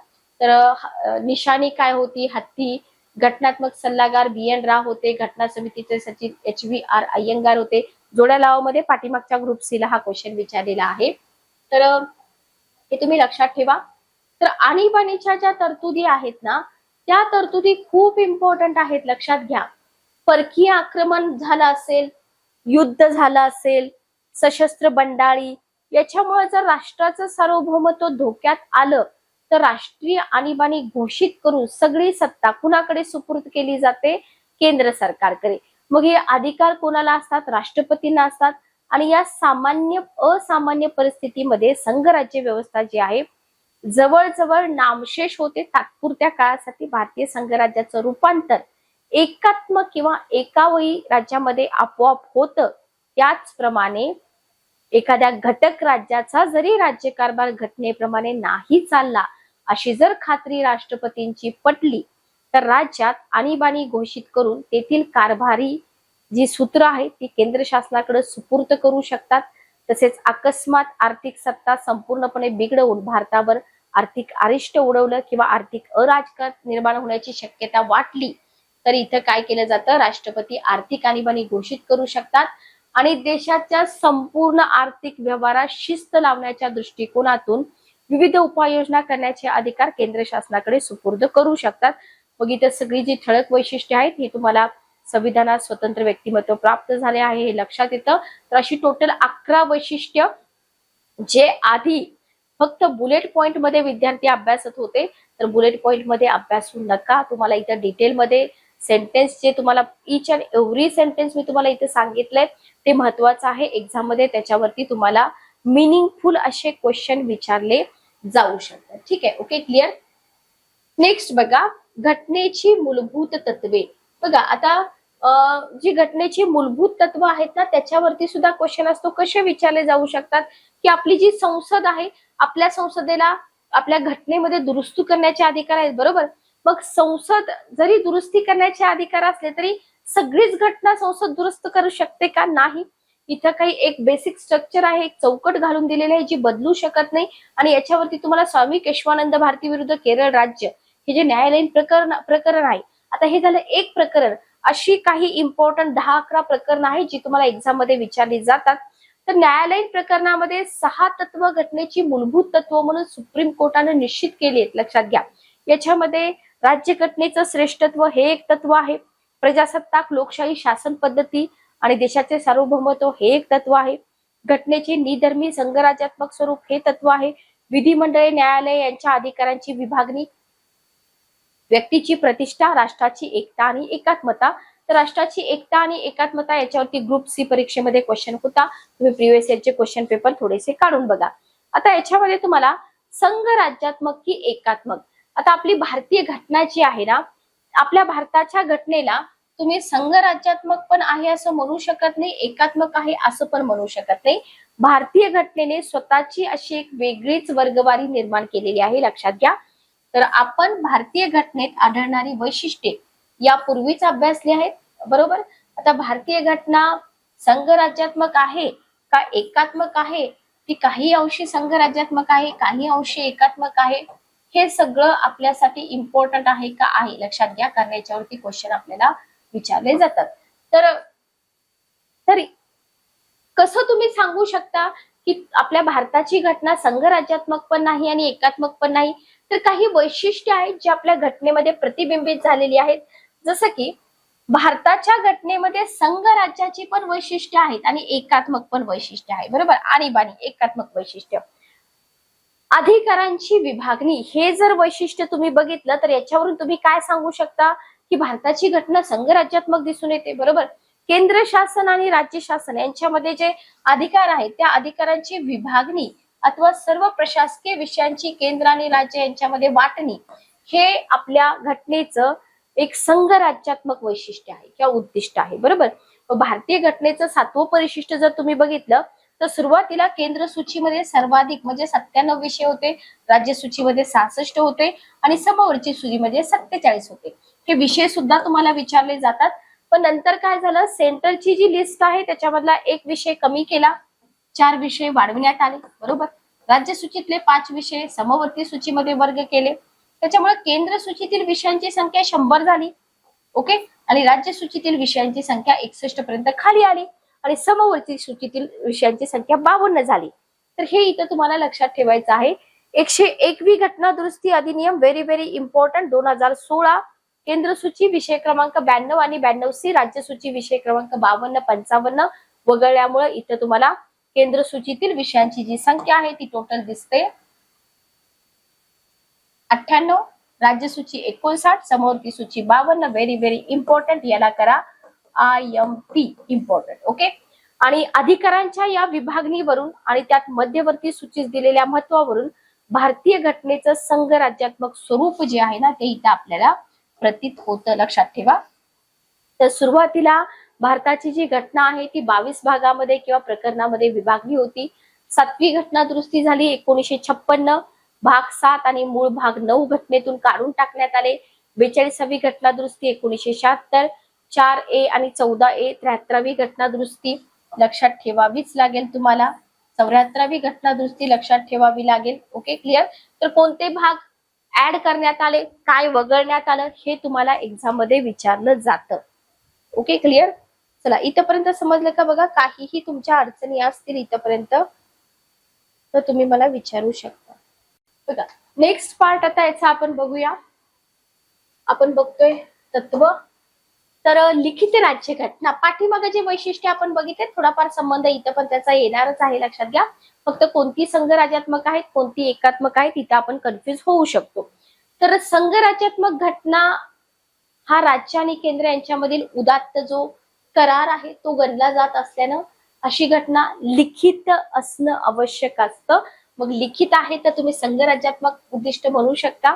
तर निशाणी काय होती, हत्ती. घटनात्मक सल्लागार BN राव होते. घटना समितीचे सचिव HVR अय्यंगार होते. जोड्या लावामध्ये पाठीमागच्या ग्रुप C ला हा क्वेश्चन विचारलेला आहे. तर हे तुम्ही लक्षात ठेवा. तर आणीबाणीच्या ज्या तरतुदी आहेत ना, त्या तरतुदी खूप इम्पॉर्टंट आहेत, लक्षात घ्या. परकीय आक्रमण झालं असेल, युद्ध झालं असेल, सशस्त्र बंडाळी, याच्यामुळे जर राष्ट्राचं सार्वभौमत्व धोक्यात आलं तर राष्ट्रीय आणीबाणी घोषित करून सगळी सत्ता कुणाकडे सुपूर्द केली जाते? केंद्र सरकारकडे. मग हे अधिकार कोणाला असतात? राष्ट्रपतींना असतात. आणि या सामान्य असामान्य परिस्थितीमध्ये संघराज्य व्यवस्था जी आहे जवळजवळ नामशेष होते. तात्पुरत्या काळासाठी भारतीय संघराज्याचं रूपांतर एकात्मक किंवा एकावही राज्यामध्ये आपोआप होतं. त्याचप्रमाणे एखाद्या घटक राज्याचा जरी राज्यकारभार घटनेप्रमाणे नाही चालला, अशी जर खात्री राष्ट्रपतींची पटली, तर राज्यात आणीबाणी घोषित करून तेथील कारभारी जी सूत्र आहे ती केंद्र शासनाकडे सुपूर्द करू शकतात. तसेच अकस्मात आर्थिक सत्ता संपूर्णपणे बिघडवून भारतावर आर्थिक अरिष्ट उडवलं किंवा आर्थिक अराजकात निर्माण होण्याची शक्यता वाटली, तर इथं काय केलं जातं? राष्ट्रपती आर्थिक आणीबाणी घोषित करू शकतात आणि देशाच्या संपूर्ण आर्थिक व्यवहारात शिस्त लावण्याच्या दृष्टिकोनातून विविध उपाययोजना करण्याचे अधिकार केंद्र शासनाकडे सुपूर्द करू शकतात. मग इथे सगळी जी ठळक वैशिष्ट्ये आहेत ही तुम्हाला संविधानात स्वतंत्र व्यक्तिमत्व प्राप्त झाले आहे हे लक्षात येतं. तर अशी टोटल 11 वैशिष्ट्य जे आधी फक्त बुलेट पॉइंट मध्ये विद्यार्थी अभ्यासत होते, तर बुलेट पॉइंट मध्ये अभ्यासू नका. तुम्हाला इथं डिटेलमध्ये सेंटेन्स जे तुम्हाला इच अँड एव्हरी सेंटेन्स मी तुम्हाला इथे सांगितलंय ते महत्वाचं आहे एक्झाम मध्ये. त्याच्यावरती तुम्हाला मिनिंगफुल असे क्वेश्चन विचारले जाऊ शकतात. ठीक आहे, ओके, क्लिअर. नेक्स्ट बघा, घटनेची मूलभूत तत्वे. बघा आता जी घटनेची मूलभूत तत्व आहेत ना त्याच्यावरती सुद्धा क्वेश्चन असतो. कसे विचारले जाऊ शकतात की आपली जी संसद आहे, आपल्या संसदेला आपल्या घटनेमध्ये दुरुस्ती करण्याचे अधिकार आहेत, बरोबर. मग संसद जरी दुरुस्ती करण्याचे अधिकार असले तरी सगळीच घटना संसद दुरुस्त करू शकते का? नाही. इथं काही एक बेसिक स्ट्रक्चर आहे, एक चौकट घालून दिलेली आहे जी बदलू शकत नाही. आणि याच्यावरती तुम्हाला स्वामी केशवानंद भारती विरुद्ध केरळ राज्य हे जे न्यायालयीन प्रकरण आहे, आता हे झालं एक प्रकरण. अशी काही इम्पॉर्टंट 10-11 प्रकरण आहेत जी तुम्हाला एक्झाम मध्ये विचारली जातात. तर न्यायालयीन प्रकरणामध्ये 6 तत्व घटनेची मूलभूत तत्व म्हणून सुप्रीम कोर्टाने निश्चित केली आहेत, लक्षात घ्या. याच्यामध्ये राज्यघटनेचं श्रेष्ठत्व हे एक तत्व आहे. प्रजासत्ताक लोकशाही शासन पद्धती आणि देशाचे सार्वभौमत्व हे एक तत्व आहे. घटनेचे निधर्मी संघराज्यात्मक स्वरूप हे तत्व आहे. विधिमंडळे न्यायालय यांच्या अधिकारांची विभागणी, व्यक्तीची प्रतिष्ठा, राष्ट्राची एकता आणि एकात्मता. तर राष्ट्राची एकता आणि एकात्मता याच्यावरती ग्रुप C परीक्षेमध्ये क्वेश्चन होता. तुम्ही प्रिव्हियस इयरचे क्वेश्चन पेपर थोडेसे काढून बघा. आता याच्यामध्ये तुम्हाला संघराज्यात्मक की एकात्मक, आता आपली भारतीय घटना जी आहे ना, आपल्या भारताच्या घटनेला तुम्ही संघराज्यात्मक पण आहे असं म्हणू शकत नाही, एकात्मक आहे असं पण म्हणू शकत नाही. भारतीय घटनेने स्वतःची अशी एक वेगळीच वर्गवारी निर्माण केलेली आहे, लक्षात घ्या. तर आपण भारतीय घटनेत आढळणारी वैशिष्ट्ये यापूर्वीच अभ्यासली आहेत, बरोबर. आता भारतीय घटना संघराज्यात्मक आहे का एकात्मक आहे, ती काही अंशी संघराज्यात्मक आहे, काही अंशी एकात्मक आहे, हे सगळं आपल्यासाठी इम्पॉर्टंट आहे का आहे, लक्षात घ्या. कारण याच्यावरती क्वेश्चन आपल्याला विचारले जातात. तर कसं तुम्ही सांगू शकता की आपल्या भारताची घटना संघराज्यात्मक पण नाही आणि एकात्मक पण नाही? तर काही वैशिष्ट्ये आहेत जी आपल्या घटनेमध्ये प्रतिबिंबित झालेली आहेत. जसं की भारताच्या घटनेमध्ये संघ राज्याची पण वैशिष्ट्ये आहेत आणि एकात्मक पण वैशिष्ट्य आहे, बरोबर. आणीबाणी एकात्मक वैशिष्ट्य. अधिकारांची विभागणी हे जर वैशिष्ट्य तुम्ही बघितलं तर याच्यावरून तुम्ही काय सांगू शकता की भारताची घटना संघराज्यात्मक दिसून येते, बरोबर. केंद्र शासन आणि राज्य शासन यांच्यामध्ये जे अधिकार आहेत त्या अधिकारांची विभागणी अथवा सर्व प्रशासकीय विषयांची केंद्र आणि राज्य यांच्यामध्ये वाटणी हे आपल्या घटनेचं एक संघराज्यात्मक वैशिष्ट्य आहे किंवा उद्दिष्ट आहे, बरोबर. भारतीय घटनेचं 7वं परिशिष्ट जर तुम्ही बघितलं तर सुरुवातीला केंद्र सूचीमध्ये सर्वाधिक म्हणजे 97 विषय होते, राज्य सूचीमध्ये 66 होते आणि समवर्ती सूचीमध्ये 47 होते. हे विषय सुद्धा तुम्हाला विचारले जातात. पण नंतर काय झालं, सेंट्रलची जी लिस्ट आहे त्याच्यामधला एक विषय कमी केला 4 विषय वाढविण्यात आले, बरोबर. राज्य सूचीतले 5 विषय समवर्ती सूचीमध्ये वर्ग केले. त्याच्यामुळे केंद्र सूचीतील विषयांची संख्या 100 झाली. ओके. आणि राज्य सूचीतील विषयांची संख्या 61 पर्यंत खाली आली आणि समवर्ती सूचीतील विषयांची संख्या 52 झाली. तर हे इथं तुम्हाला लक्षात ठेवायचं आहे. 101वी घटना दुरुस्ती अधिनियम व्हेरी व्हेरी इम्पॉर्टंट 2016 केंद्र सूची विषय क्रमांक 92 आणि 92C राज्य सूची विषय क्रमांक 52 55 वगळल्यामुळे इथं तुम्हाला केंद्र सूचीतील विषयांची जी संख्या आहे ती टोटल दिसते 98, राज्य सूची 59, समवर्ती सूची 52. व्हेरी व्हेरी इम्पॉर्टंट, याला करा IMP इम्पॉर्टंट. ओके. आणि अधिकारांच्या या विभागणीवरून आणि त्यात मध्यवर्ती सूचीस दिलेल्या महत्वावरून भारतीय घटनेचं संघ राज्यात्मक स्वरूप जे आहे ना ते इथं आपल्याला प्रतीत होतं, लक्षात ठेवा. तर सुरुवातीला भारताची जी घटना आहे ती 22 भागामध्ये किंवा प्रकरणामध्ये विभागली होती. 7वी घटना दुरुस्ती झाली 1956, भाग 7 आणि मूळ भाग 9 घटनेतून काढून टाकण्यात आले. 42वी घटना दुरुस्ती 1976, 4A आणि 14A. 73वी घटना दुरुस्ती लक्षात ठेवावीच लागेल तुम्हाला. 74वी घटना दुरुस्ती लक्षात ठेवावी लागेल. Okay, clear. तर कोणते भाग ऍड करण्यात आले, काय वगळण्यात आलं, हे तुम्हाला एक्झाम मध्ये विचारलं जातं. Okay, clear. चला, इथपर्यंत समजलं का? बघा, काहीही तुमच्या अडचणी असतील इथपर्यंत तर तुम्ही मला विचारू शकता. बघा, नेक्स्ट पार्ट आता याचा आपण बघूया. आपण बघतोय तत्व. तर लिखित राज्य घटना पाठीमागे जे वैशिष्ट्य आपण बघितले थोडाफार संबंध इथं पण त्याचा येणारच आहे, लक्षात घ्या. फक्त कोणती संघ राज्यात्मक आहेत कोणती एकात्मक आहे तिथं आपण कन्फ्युज होऊ शकतो. तर संघ राज्यात्मक घटना हा राज्य आणि केंद्र यांच्यामधील उदात्त जो करार आहे तो गणला जात असल्यानं अशी घटना लिखित असणं आवश्यक असतं. मग लिखित आहे तर तुम्ही संघ राज्यात्मक उद्दिष्ट म्हणू शकता.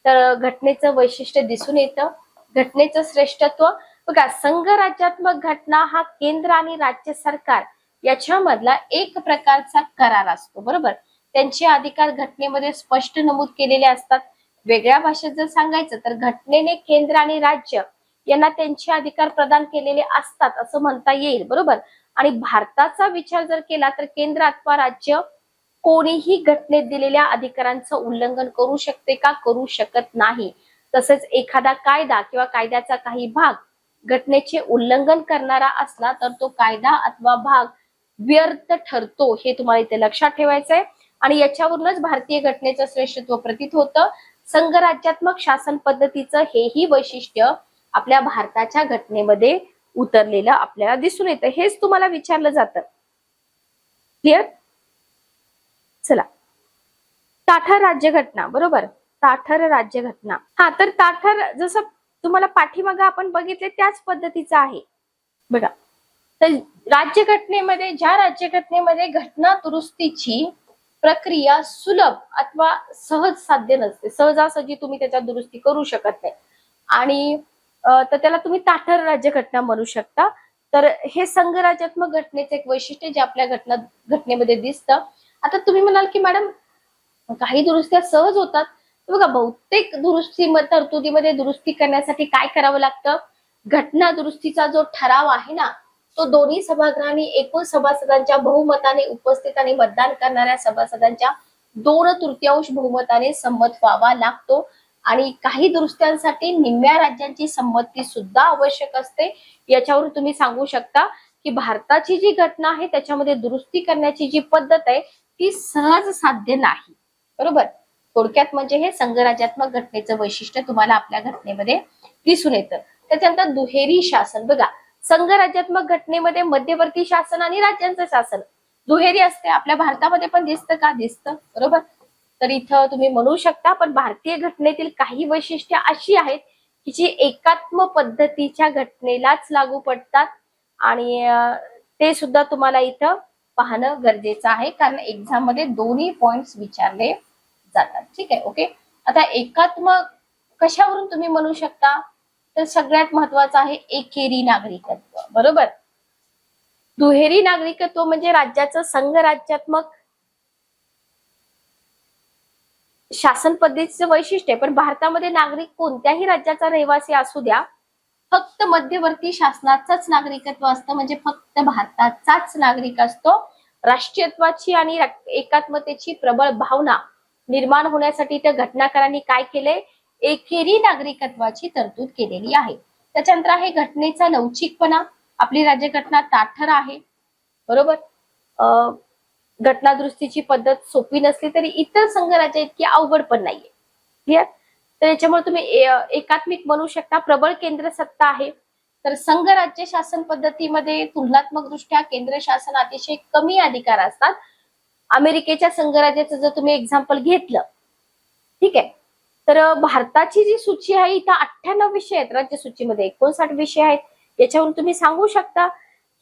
तर घटनेचं वैशिष्ट्य दिसून येतं, घटनेचं श्रेष्ठत्व. बघा, संघ राज्यात्मक घटना हा केंद्र आणि राज्य सरकार याच्यामधला एक प्रकारचा करार असतो, बरोबर. त्यांचे अधिकार घटनेमध्ये स्पष्ट नमूद केलेले असतात. वेगळ्या भाषेत जर सांगायचं तर घटनेने केंद्र आणि राज्य यांना त्यांचे अधिकार प्रदान केलेले असतात असं म्हणता येईल, बरोबर. आणि भारताचा विचार जर केला तर केंद्र अथवा राज्य कोणीही घटनेत दिलेल्या अधिकारांचं उल्लंघन करू शकते का? करू शकत नाही. तसेच एखादा कायदा किंवा कायद्याचा काही भाग घटनेचे उल्लंघन करणारा असला तर तो कायदा अथवा भाग व्यर्थ ठरतो, हे तुम्हाला इथे लक्षात ठेवायचंय. आणि याच्यावरूनच भारतीय घटनेचं श्रेष्ठत्व प्रतीत होतं. संघ राज्यात्मक शासन पद्धतीचं हेही वैशिष्ट्य आपल्या भारताच्या घटनेमध्ये उतरलेलं आपल्याला दिसून येतं. हेच तुम्हाला विचारलं जातं. क्लिअर. चला, ताठर राज्यघटना, बरोबर. ताठर राज्यघटना. हा, तर ताठर जसं तुम्हाला पाठीमागे आपण बघितले त्याच पद्धतीचं आहे. बघा, तर राज्यघटनेमध्ये ज्या राज्यघटनेमध्ये घटना दुरुस्तीची प्रक्रिया सुलभ अथवा सहज साध्य नसते, सहजासहजी तुम्ही त्याच्यात दुरुस्ती करू शकत नाही, आणि तर त्याला तुम्ही ताठर राज्यघटना म्हणू शकता. तर हे संघ राज्यात्मक घटनेचे एक वैशिष्ट्य जे आपल्या घटनेमध्ये दिसतं. आता तुम्ही म्हणाल की मॅडम काही दुरुस्त्या सहज होतात. बघा, बहुतेक दुरुस्ती तरतुदीमध्ये दुरुस्ती करण्यासाठी काय करावं लागतं? घटना दुरुस्तीचा जो ठराव आहे ना तो दोन्ही सभागृहांनी एकूण सभासदांच्या बहुमताने उपस्थित आणि मतदान करणाऱ्या सभासदांच्या 2/3 बहुमताने संमत व्हावा लागतो. आणि काही दुरुस्त्यांसाठी निम्म्या राज्यांची संमती सुद्धा आवश्यक असते. याच्यावरून तुम्ही सांगू शकता की भारताची जी घटना आहे त्याच्यामध्ये दुरुस्ती करण्याची जी पद्धत आहे ती सहज साध्य नाही, बरोबर. थोडक्यात म्हणजे हे संघ राज्यात्मक घटनेचं वैशिष्ट्य तुम्हाला आपल्या घटनेमध्ये दिसून येतं. त्याच्यानंतर दुहेरी शासन. बघा, संघ राज्यात्मक घटनेमध्ये मध्यवर्ती शासन आणि राज्यांचं शासन दुहेरी असते. आपल्या भारतामध्ये पण दिसतं का? दिसतं, बरोबर. तर इथं तुम्ही म्हणू शकता, पण भारतीय घटनेतील काही वैशिष्ट्ये अशी आहेत की जी एकात्म पद्धतीच्या घटनेलाच लागू पडतात, आणि ते सुद्धा तुम्हाला इथं पाहणं गरजेचं आहे, कारण एक्झाम मध्ये दोन्ही पॉइंट्स विचारले जातात. ठीक आहे, ओके. आता एकात्म कशावरून तुम्ही म्हणू शकता? तर सगळ्यात महत्वाचं आहे एकेरी नागरिकत्व, बरोबर. दुहेरी नागरिकत्व म्हणजे राज्याचं संघ राज्यात्मक शासन पद्धतीचं वैशिष्ट्य. पण भारतामध्ये नागरिक कोणत्याही राज्याचा रहिवासी असू द्या, फक्त मध्यवर्ती शासनाचंच नागरिकत्व असतं, म्हणजे फक्त भारताचाच नागरिक असतो. राष्ट्रीयत्वाची आणि एकात्मतेची प्रबळ भावना निर्माण होण्यासाठी त्या घटनाकारांनी काय केलंय, एकेरी नागरिकत्वाची तरतूद केलेली आहे. त्याच्यानंतर आहे घटनेचा लवचिकपणा. आपली राज्यघटना ताठर आहे, बरोबर. घटना दुरुस्तीची पद्धत सोपी नसली तरी इतर संघराज्य इतकी अवघड पण नाहीये. क्लिअर. तर याच्यामुळे तुम्ही एकात्मिक म्हणू शकता. प्रबळ केंद्र सत्ता आहे. तर संघ राज्य शासन पद्धतीमध्ये तुलनात्मक दृष्ट्या केंद्र शासन अतिशय कमी अधिकार असतात. अमेरिकेच्या संघराज्याचं जर तुम्ही एक्झाम्पल घेतलं, ठीक आहे, तर भारताची जी सूची आहे इथं 98 विषय आहेत. राज्य सूचीमध्ये 59 विषय आहेत. याच्यावरून तुम्ही सांगू शकता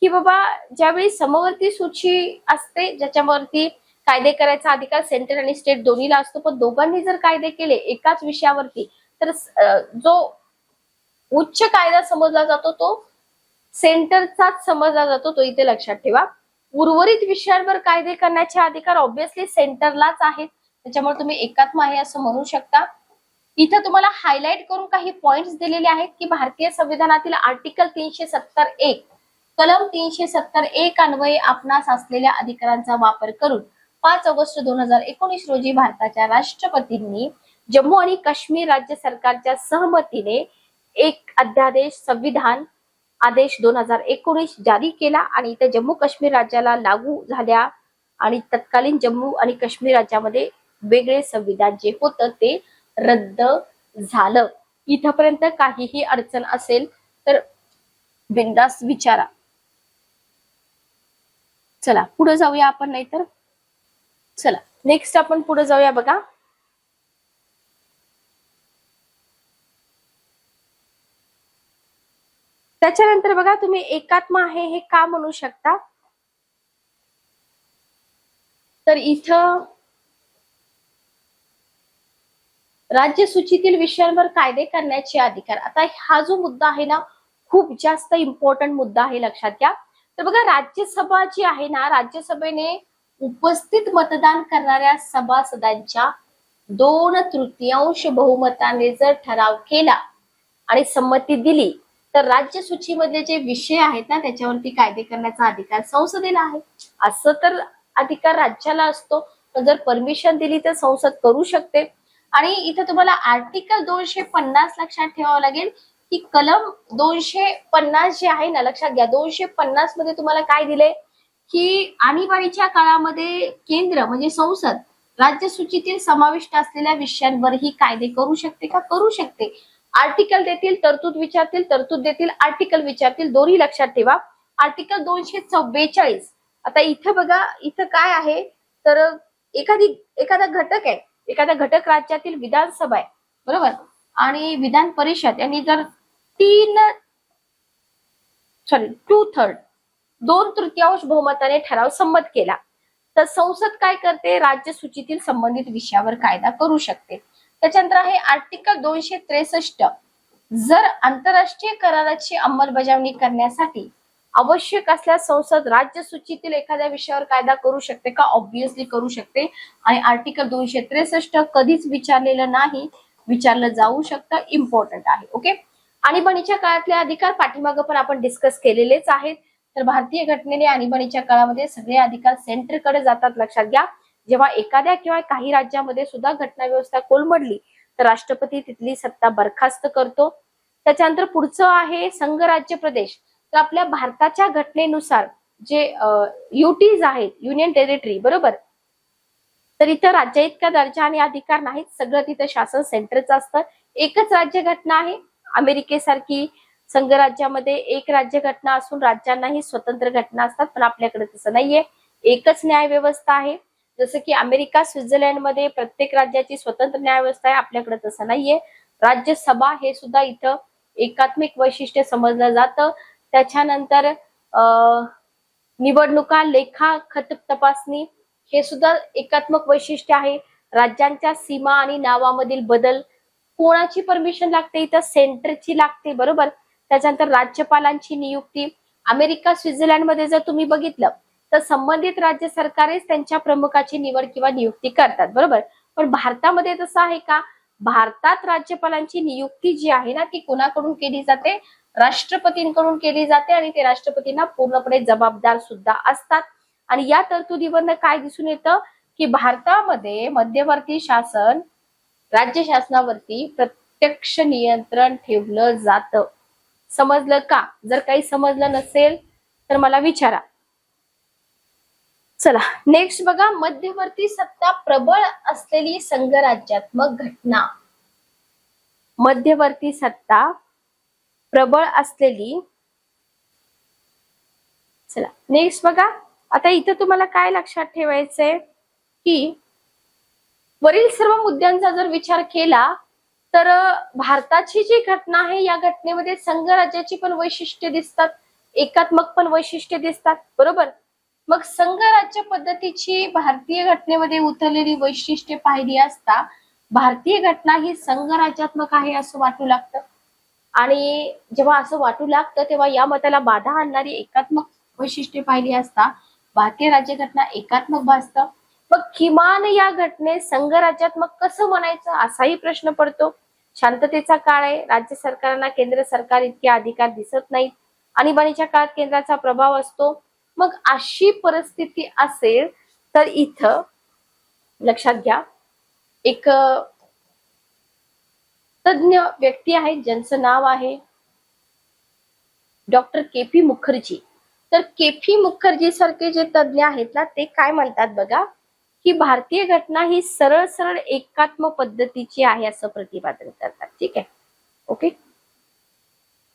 की बाबा ज्यावेळी समवर्ती सूची असते ज्याच्यावरती कायदे करायचा अधिकार सेंटर आणि स्टेट दोन्हीला असतो, पण दोघांनी जर कायदे केले एकाच विषयावरती तर जो उच्च कायदा समजला जातो तो सेंटरचाच समजला जातो. तो इथे लक्षात ठेवा. उर्वरित विषयांवर कायदे करण्याचे अधिकार ऑब्व्हियसली सेंटरलाच आहेत. त्याच्यामुळे तुम्ही एकात्म आहे असं म्हणू शकता. इथं तुम्हाला हायलाइट करून काही पॉइंट्स दिलेले आहेत की भारतीय संविधानातील आर्टिकल 371 कलम 371 अन्वये आपणास असलेल्या अधिकारांचा वापर करून 5 ऑगस्ट 2019 रोजी भारताच्या राष्ट्रपतींनी जम्मू आणि काश्मीर राज्य सरकारच्या सहमतीने एक अध्यादेश संविधान आदेश 2019 जारी केला आणि इथे जम्मू काश्मीर राज्याला लागू झाल्या आणि तत्कालीन जम्मू आणि काश्मीर राज्यामध्ये वेगळे संविधान जे होतं ते रद्द झालं. इथपर्यंत काहीही अडचण असेल तर बिनधास्त विचारा. चला पुढे जाऊया आपण, नाहीतर चला नेक्स्ट आपण पुढे जाऊया. बघा त्याच्यानंतर बघा तुम्ही एकात्म आहे हे का म्हणू शकता, तर इथं राज्य सूचीतील विषयांवर कायदे करण्याचे अधिकार. आता हा जो मुद्दा आहे ना खूप जास्त इम्पॉर्टंट मुद्दा आहे, लक्षात घ्या. तर बघा राज्यसभा जी आहे ना, राज्यसभेने उपस्थित मतदान करणाऱ्या सभासदांच्या 2/3 बहुमताने जर ठराव केला आणि संमती दिली तर राज्य सूचीमधले जे विषय आहेत ना त्याच्यावरती कायदे करण्याचा अधिकार संसदेला आहे. असं तर अधिकार राज्याला असतो, पण जर परमिशन दिली तर संसद करू शकते. आणि इथे तुम्हाला आर्टिकल 250 लक्षात ठेवावं लागेल की कलम 250 जे आहे ना, लक्षात घ्या 250 मध्ये तुम्हाला काय दिले की आणीबाणीच्या काळामध्ये केंद्र म्हणजे संसद राज्य सूचीतील समाविष्ट असलेल्या विषयांवरही कायदे करू शकते का, करू शकते. आर्टिकल देतील, तरतूद विचारतील, तरतूद देतील, आर्टिकल विचारतील, दोन्ही लक्षात ठेवा. आर्टिकल 244. आता इथं बघा इथं काय आहे, तर एखादा घटक आहे, एखादा घटक राज्यातील विधानसभा आहे, बरोबर, आणि विधान परिषद यांनी जर 2/3 बहुमताने ठराव संमत केला तर संसद काय करते, राज्य सूचीतील संबंधित विषयावर कायदा करू शकते. त्याच्यानंतर आहे आर्टिकल 263. जर आंतरराष्ट्रीय कराराची अंमलबजावणी करण्यासाठी आवश्यक असल्यास संसद राज्य सूचीतील एखाद्या विषयावर कायदा करू शकते का, ऑब्व्हियसली करू शकते. आणि आर्टिकल 263 कधीच विचारलेलं नाही, विचारलं जाऊ शकतं, इम्पॉर्टंट आहे. ओके. आणीबाणीच्या काळातले अधिकार पाठीमागं पण आपण डिस्कस केलेलेच आहेत. तर भारतीय घटनेने आणीबाणीच्या काळामध्ये सगळे अधिकार सेंटरकडे जातात, लक्षात घ्या. जेव्हा एखाद्या किंवा काही राज्यामध्ये सुद्धा घटना व्यवस्था कोलमडली तर राष्ट्रपती तिथली सत्ता बरखास्त करतो. त्याच्यानंतर पुढचं आहे संघ राज्य प्रदेश. तर आपल्या भारताच्या घटनेनुसार जे युटीज आहेत, युनियन टेरिटरी, बरोबर, तर इथं राज्य इतका दर्जा आणि अधिकार नाहीत, सगळं तिथं शासन सेंटरचं असतं. एकच राज्य घटना आहे. अमेरिकेसारखी संघ राज्यामध्ये एक राज्य घटना असून राज्यांनाही स्वतंत्र घटना असतात, पण आपल्याकडे तसं नाहीये. एकच न्याय व्यवस्था आहे. जसं की अमेरिका, स्वित्झर्लंड मध्ये प्रत्येक राज्याची स्वतंत्र न्याय व्यवस्था आहे, आपल्याकडे तसं नाहीये. राज्यसभा हे सुद्धा इथं एकात्मिक वैशिष्ट्य समजलं जातं. त्याच्यानंतर निवडणुका, लेखा, खत तपासणी हे सुद्धा एकात्मक वैशिष्ट्य आहे. राज्यांच्या सीमा आणि नावामधील बदल कोणाची परमिशन लागते, इथं सेंटरची लागते, बरोबर. त्याच्यानंतर राज्यपालांची नियुक्ती. अमेरिका, स्वित्झर्लंड मध्ये जर तुम्ही बघितलं तर संबंधित राज्य सरकारेच त्यांच्या प्रमुखाची निवड किंवा नियुक्ती करतात, बरोबर. पण भारतामध्ये तसं आहे का, भारतात राज्यपालांची नियुक्ती जी आहे ना ती कोणाकडून केली जाते, राष्ट्रपतींकडून केली जाते आणि ते राष्ट्रपतींना पूर्णपणे जबाबदार सुद्धा असतात. आणि या तरतुदीवरनं काय दिसून येतं की भारतामध्ये मध्यवर्ती शासन राज्य शासनावरती प्रत्यक्ष नियंत्रण ठेवलं जातं. समजलं का? जर काही समजलं नसेल तर मला विचारा. चला नेक्स्ट बघा, मध्यवर्ती सत्ता प्रबळ असलेली संघराज्यात्मक घटना. मध्यवर्ती सत्ता प्रबळ असलेली. चला नेक्स्ट बघा, आता इथं तुम्हाला काय लक्षात ठेवायचंय की वरील सर्व मुद्द्यांचा जर विचार केला तर भारताची जी घटना आहे या घटनेमध्ये संघराज्याची पण वैशिष्ट्ये दिसतात, एकात्मक पण वैशिष्ट्ये दिसतात, बरोबर. मग संघराज्य पद्धतीची भारतीय घटनेमध्ये उतरलेली वैशिष्ट्ये पाहिली असता भारतीय घटना ही संघराज्यात्मक आहे असं वाटू लागतं. आणि जेव्हा असं वाटू लागतं तेव्हा या मताला बाधा आणणारी एकात्मक वैशिष्ट्ये पाहिली असता भारतीय राज्यघटना एकात्मक भासतं. मग किमान या घटनेत संघराज्यात्मक कसं म्हणायचं असाही प्रश्न पडतो. शांततेचा काळ आहे, राज्य सरकारांना केंद्र सरकार इतके अधिकार दिसत नाहीत, आणीबाणीच्या काळात केंद्राचा प्रभाव असतो. मग अशी परिस्थिती असेल तर इथं लक्षात घ्या, एक तज्ञ व्यक्ती आहे ज्यांचं नाव आहे डॉक्टर के.पी. मुखर्जी. तर के.पी. मुखर्जी सारखे जे तज्ञ आहेत ना ते काय म्हणतात बघा की भारतीय घटना ही सरळ सरळ एकात्म पद्धतीची आहे असं प्रतिपादन करतात. ठीक आहे, ओके.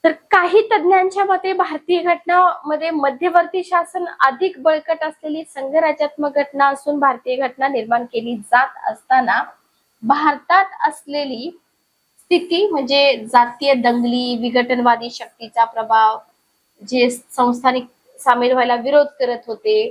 तर काही तज्ञांच्या मते भारतीय घटनामध्ये मध्यवर्ती शासन अधिक बळकट असलेली संघराज्यात्मक घटना असून भारतीय घटना निर्माण केली जात असताना भारतात असलेली स्थिती म्हणजे जातीय दंगली, विघटनवादी शक्तीचा प्रभाव, जे संस्थानिक सामील व्हायला विरोध करत होते,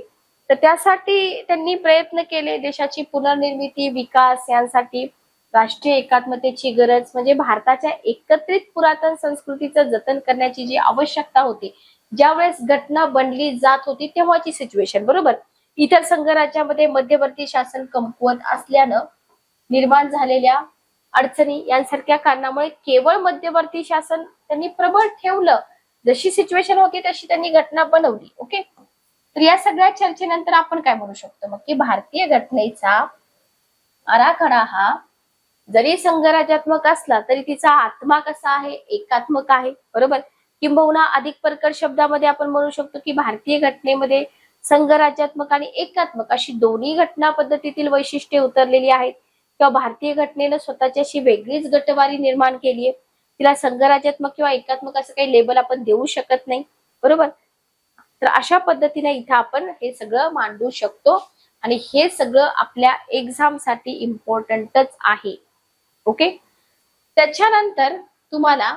तर त्यासाठी त्यांनी प्रयत्न केले. देशाची पुनर्निर्मिती, विकास यांसाठी राष्ट्रीय एकात्मतेची गरज म्हणजे भारताच्या एकत्रित पुरातन संस्कृतीचं जतन करण्याची जी आवश्यकता होती, ज्यावेळेस घटना बनली जात होती तेव्हाची सिच्युएशन, बरोबर. इतर संघराज्यामध्ये मध्यवर्ती शासन कमकुवत असल्यानं निर्माण झालेल्या अडचणी यांसारख्या कारणामुळे केवळ मध्यवर्ती शासन त्यांनी प्रबळ ठेवलं. जशी सिच्युएशन होती तशी त्यांनी घटना बनवली. ओके, तर या सगळ्या चर्चेनंतर आपण काय म्हणू शकतो मग की भारतीय घटनेचा आराखडा हा जरी संघराज्यात्मक असला तरी तिचा आत्मा कसा आहे, एकात्मक आहे, बरोबर. किंबहुना अधिक परखड शब्दामध्ये आपण म्हणू शकतो की भारतीय घटनेमध्ये संघराज्यात्मक आणि एकात्मक अशी दोन्ही घटना पद्धतीतील वैशिष्ट्ये उतरलेली आहेत. किंवा भारतीय घटनेनं स्वतःची अशी वेगळीच गटवारी निर्माण केली आहे. तिला संघराज्यात्मक किंवा एकात्मक असं काही लेबल आपण देऊ शकत नाही, बरोबर. तर अशा पद्धतीने इथं आपण हे सगळं मांडू शकतो आणि हे सगळं आपल्या एक्झाम साठी इम्पॉर्टंटच आहे. ओके, त्याच्यानंतर तुम्हाला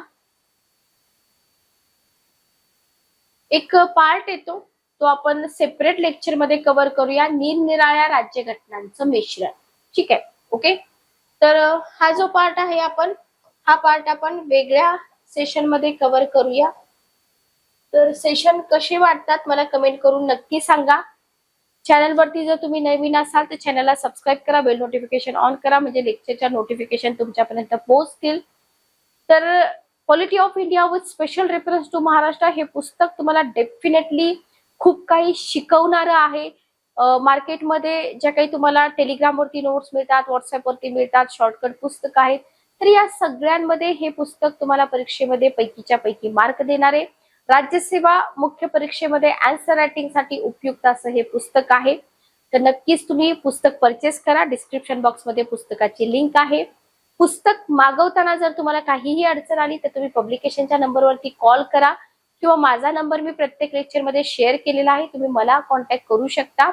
एक पार्ट येतो, तो आपण सेपरेट लेक्चर मध्ये कव्हर करूया, निरनिराळ्या राज्यघटनांचं मिश्रण. ठीक आहे, ओके. तर हा जो पार्ट आहे हा पार्ट आपण वेगळ्या सेशन मध्ये कव्हर करूया. तर सेशन कसे वाटतात मला कमेंट करून नक्की सांगा. चॅनलवरती जर तुम्ही नवीन असाल तर चॅनलला सबस्क्राईब करा, बेल नोटिफिकेशन ऑन करा म्हणजे लेक्चरच्या नोटिफिकेशन तुमच्यापर्यंत पोहोचतील. तर polity of India with special reference to Maharashtra हे पुस्तक तुम्हाला डेफिनेटली खूप काही शिकवणारं आहे. मार्केटमध्ये ज्या काही तुम्हाला टेलिग्रामवरती नोट्स मिळतात, व्हॉट्सअपवरती मिळतात, शॉर्टकट पुस्तक आहेत, तर या सगळ्यांमध्ये हे पुस्तक तुम्हाला परीक्षेमध्ये पैकीच्या पैकी मार्क देणारे, राज्यसेवा मुख्य परीक्षेमध्ये आन्सर रायटिंग साठी उपयुक्त असं हे पुस्तक आहे. तर नक्कीच तुम्ही पुस्तक परचेस करा. डिस्क्रिप्शन बॉक्समध्ये पुस्तकाची लिंक आहे. पुस्तक मागवताना जर तुम्हाला काहीही अडचण आली तर तुम्ही पब्लिकेशनच्या नंबरवरती कॉल करा किंवा माझा नंबर मी प्रत्येक लेक्चरमध्ये शेअर केलेला आहे, तुम्ही मला कॉन्टॅक्ट करू शकता.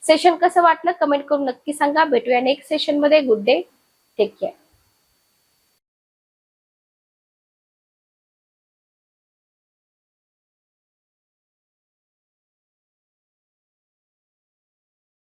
सेशन कसं वाटलं कमेंट करून नक्की सांगा. भेटूया नेक्स्ट सेशन मध्ये. Good day, take care.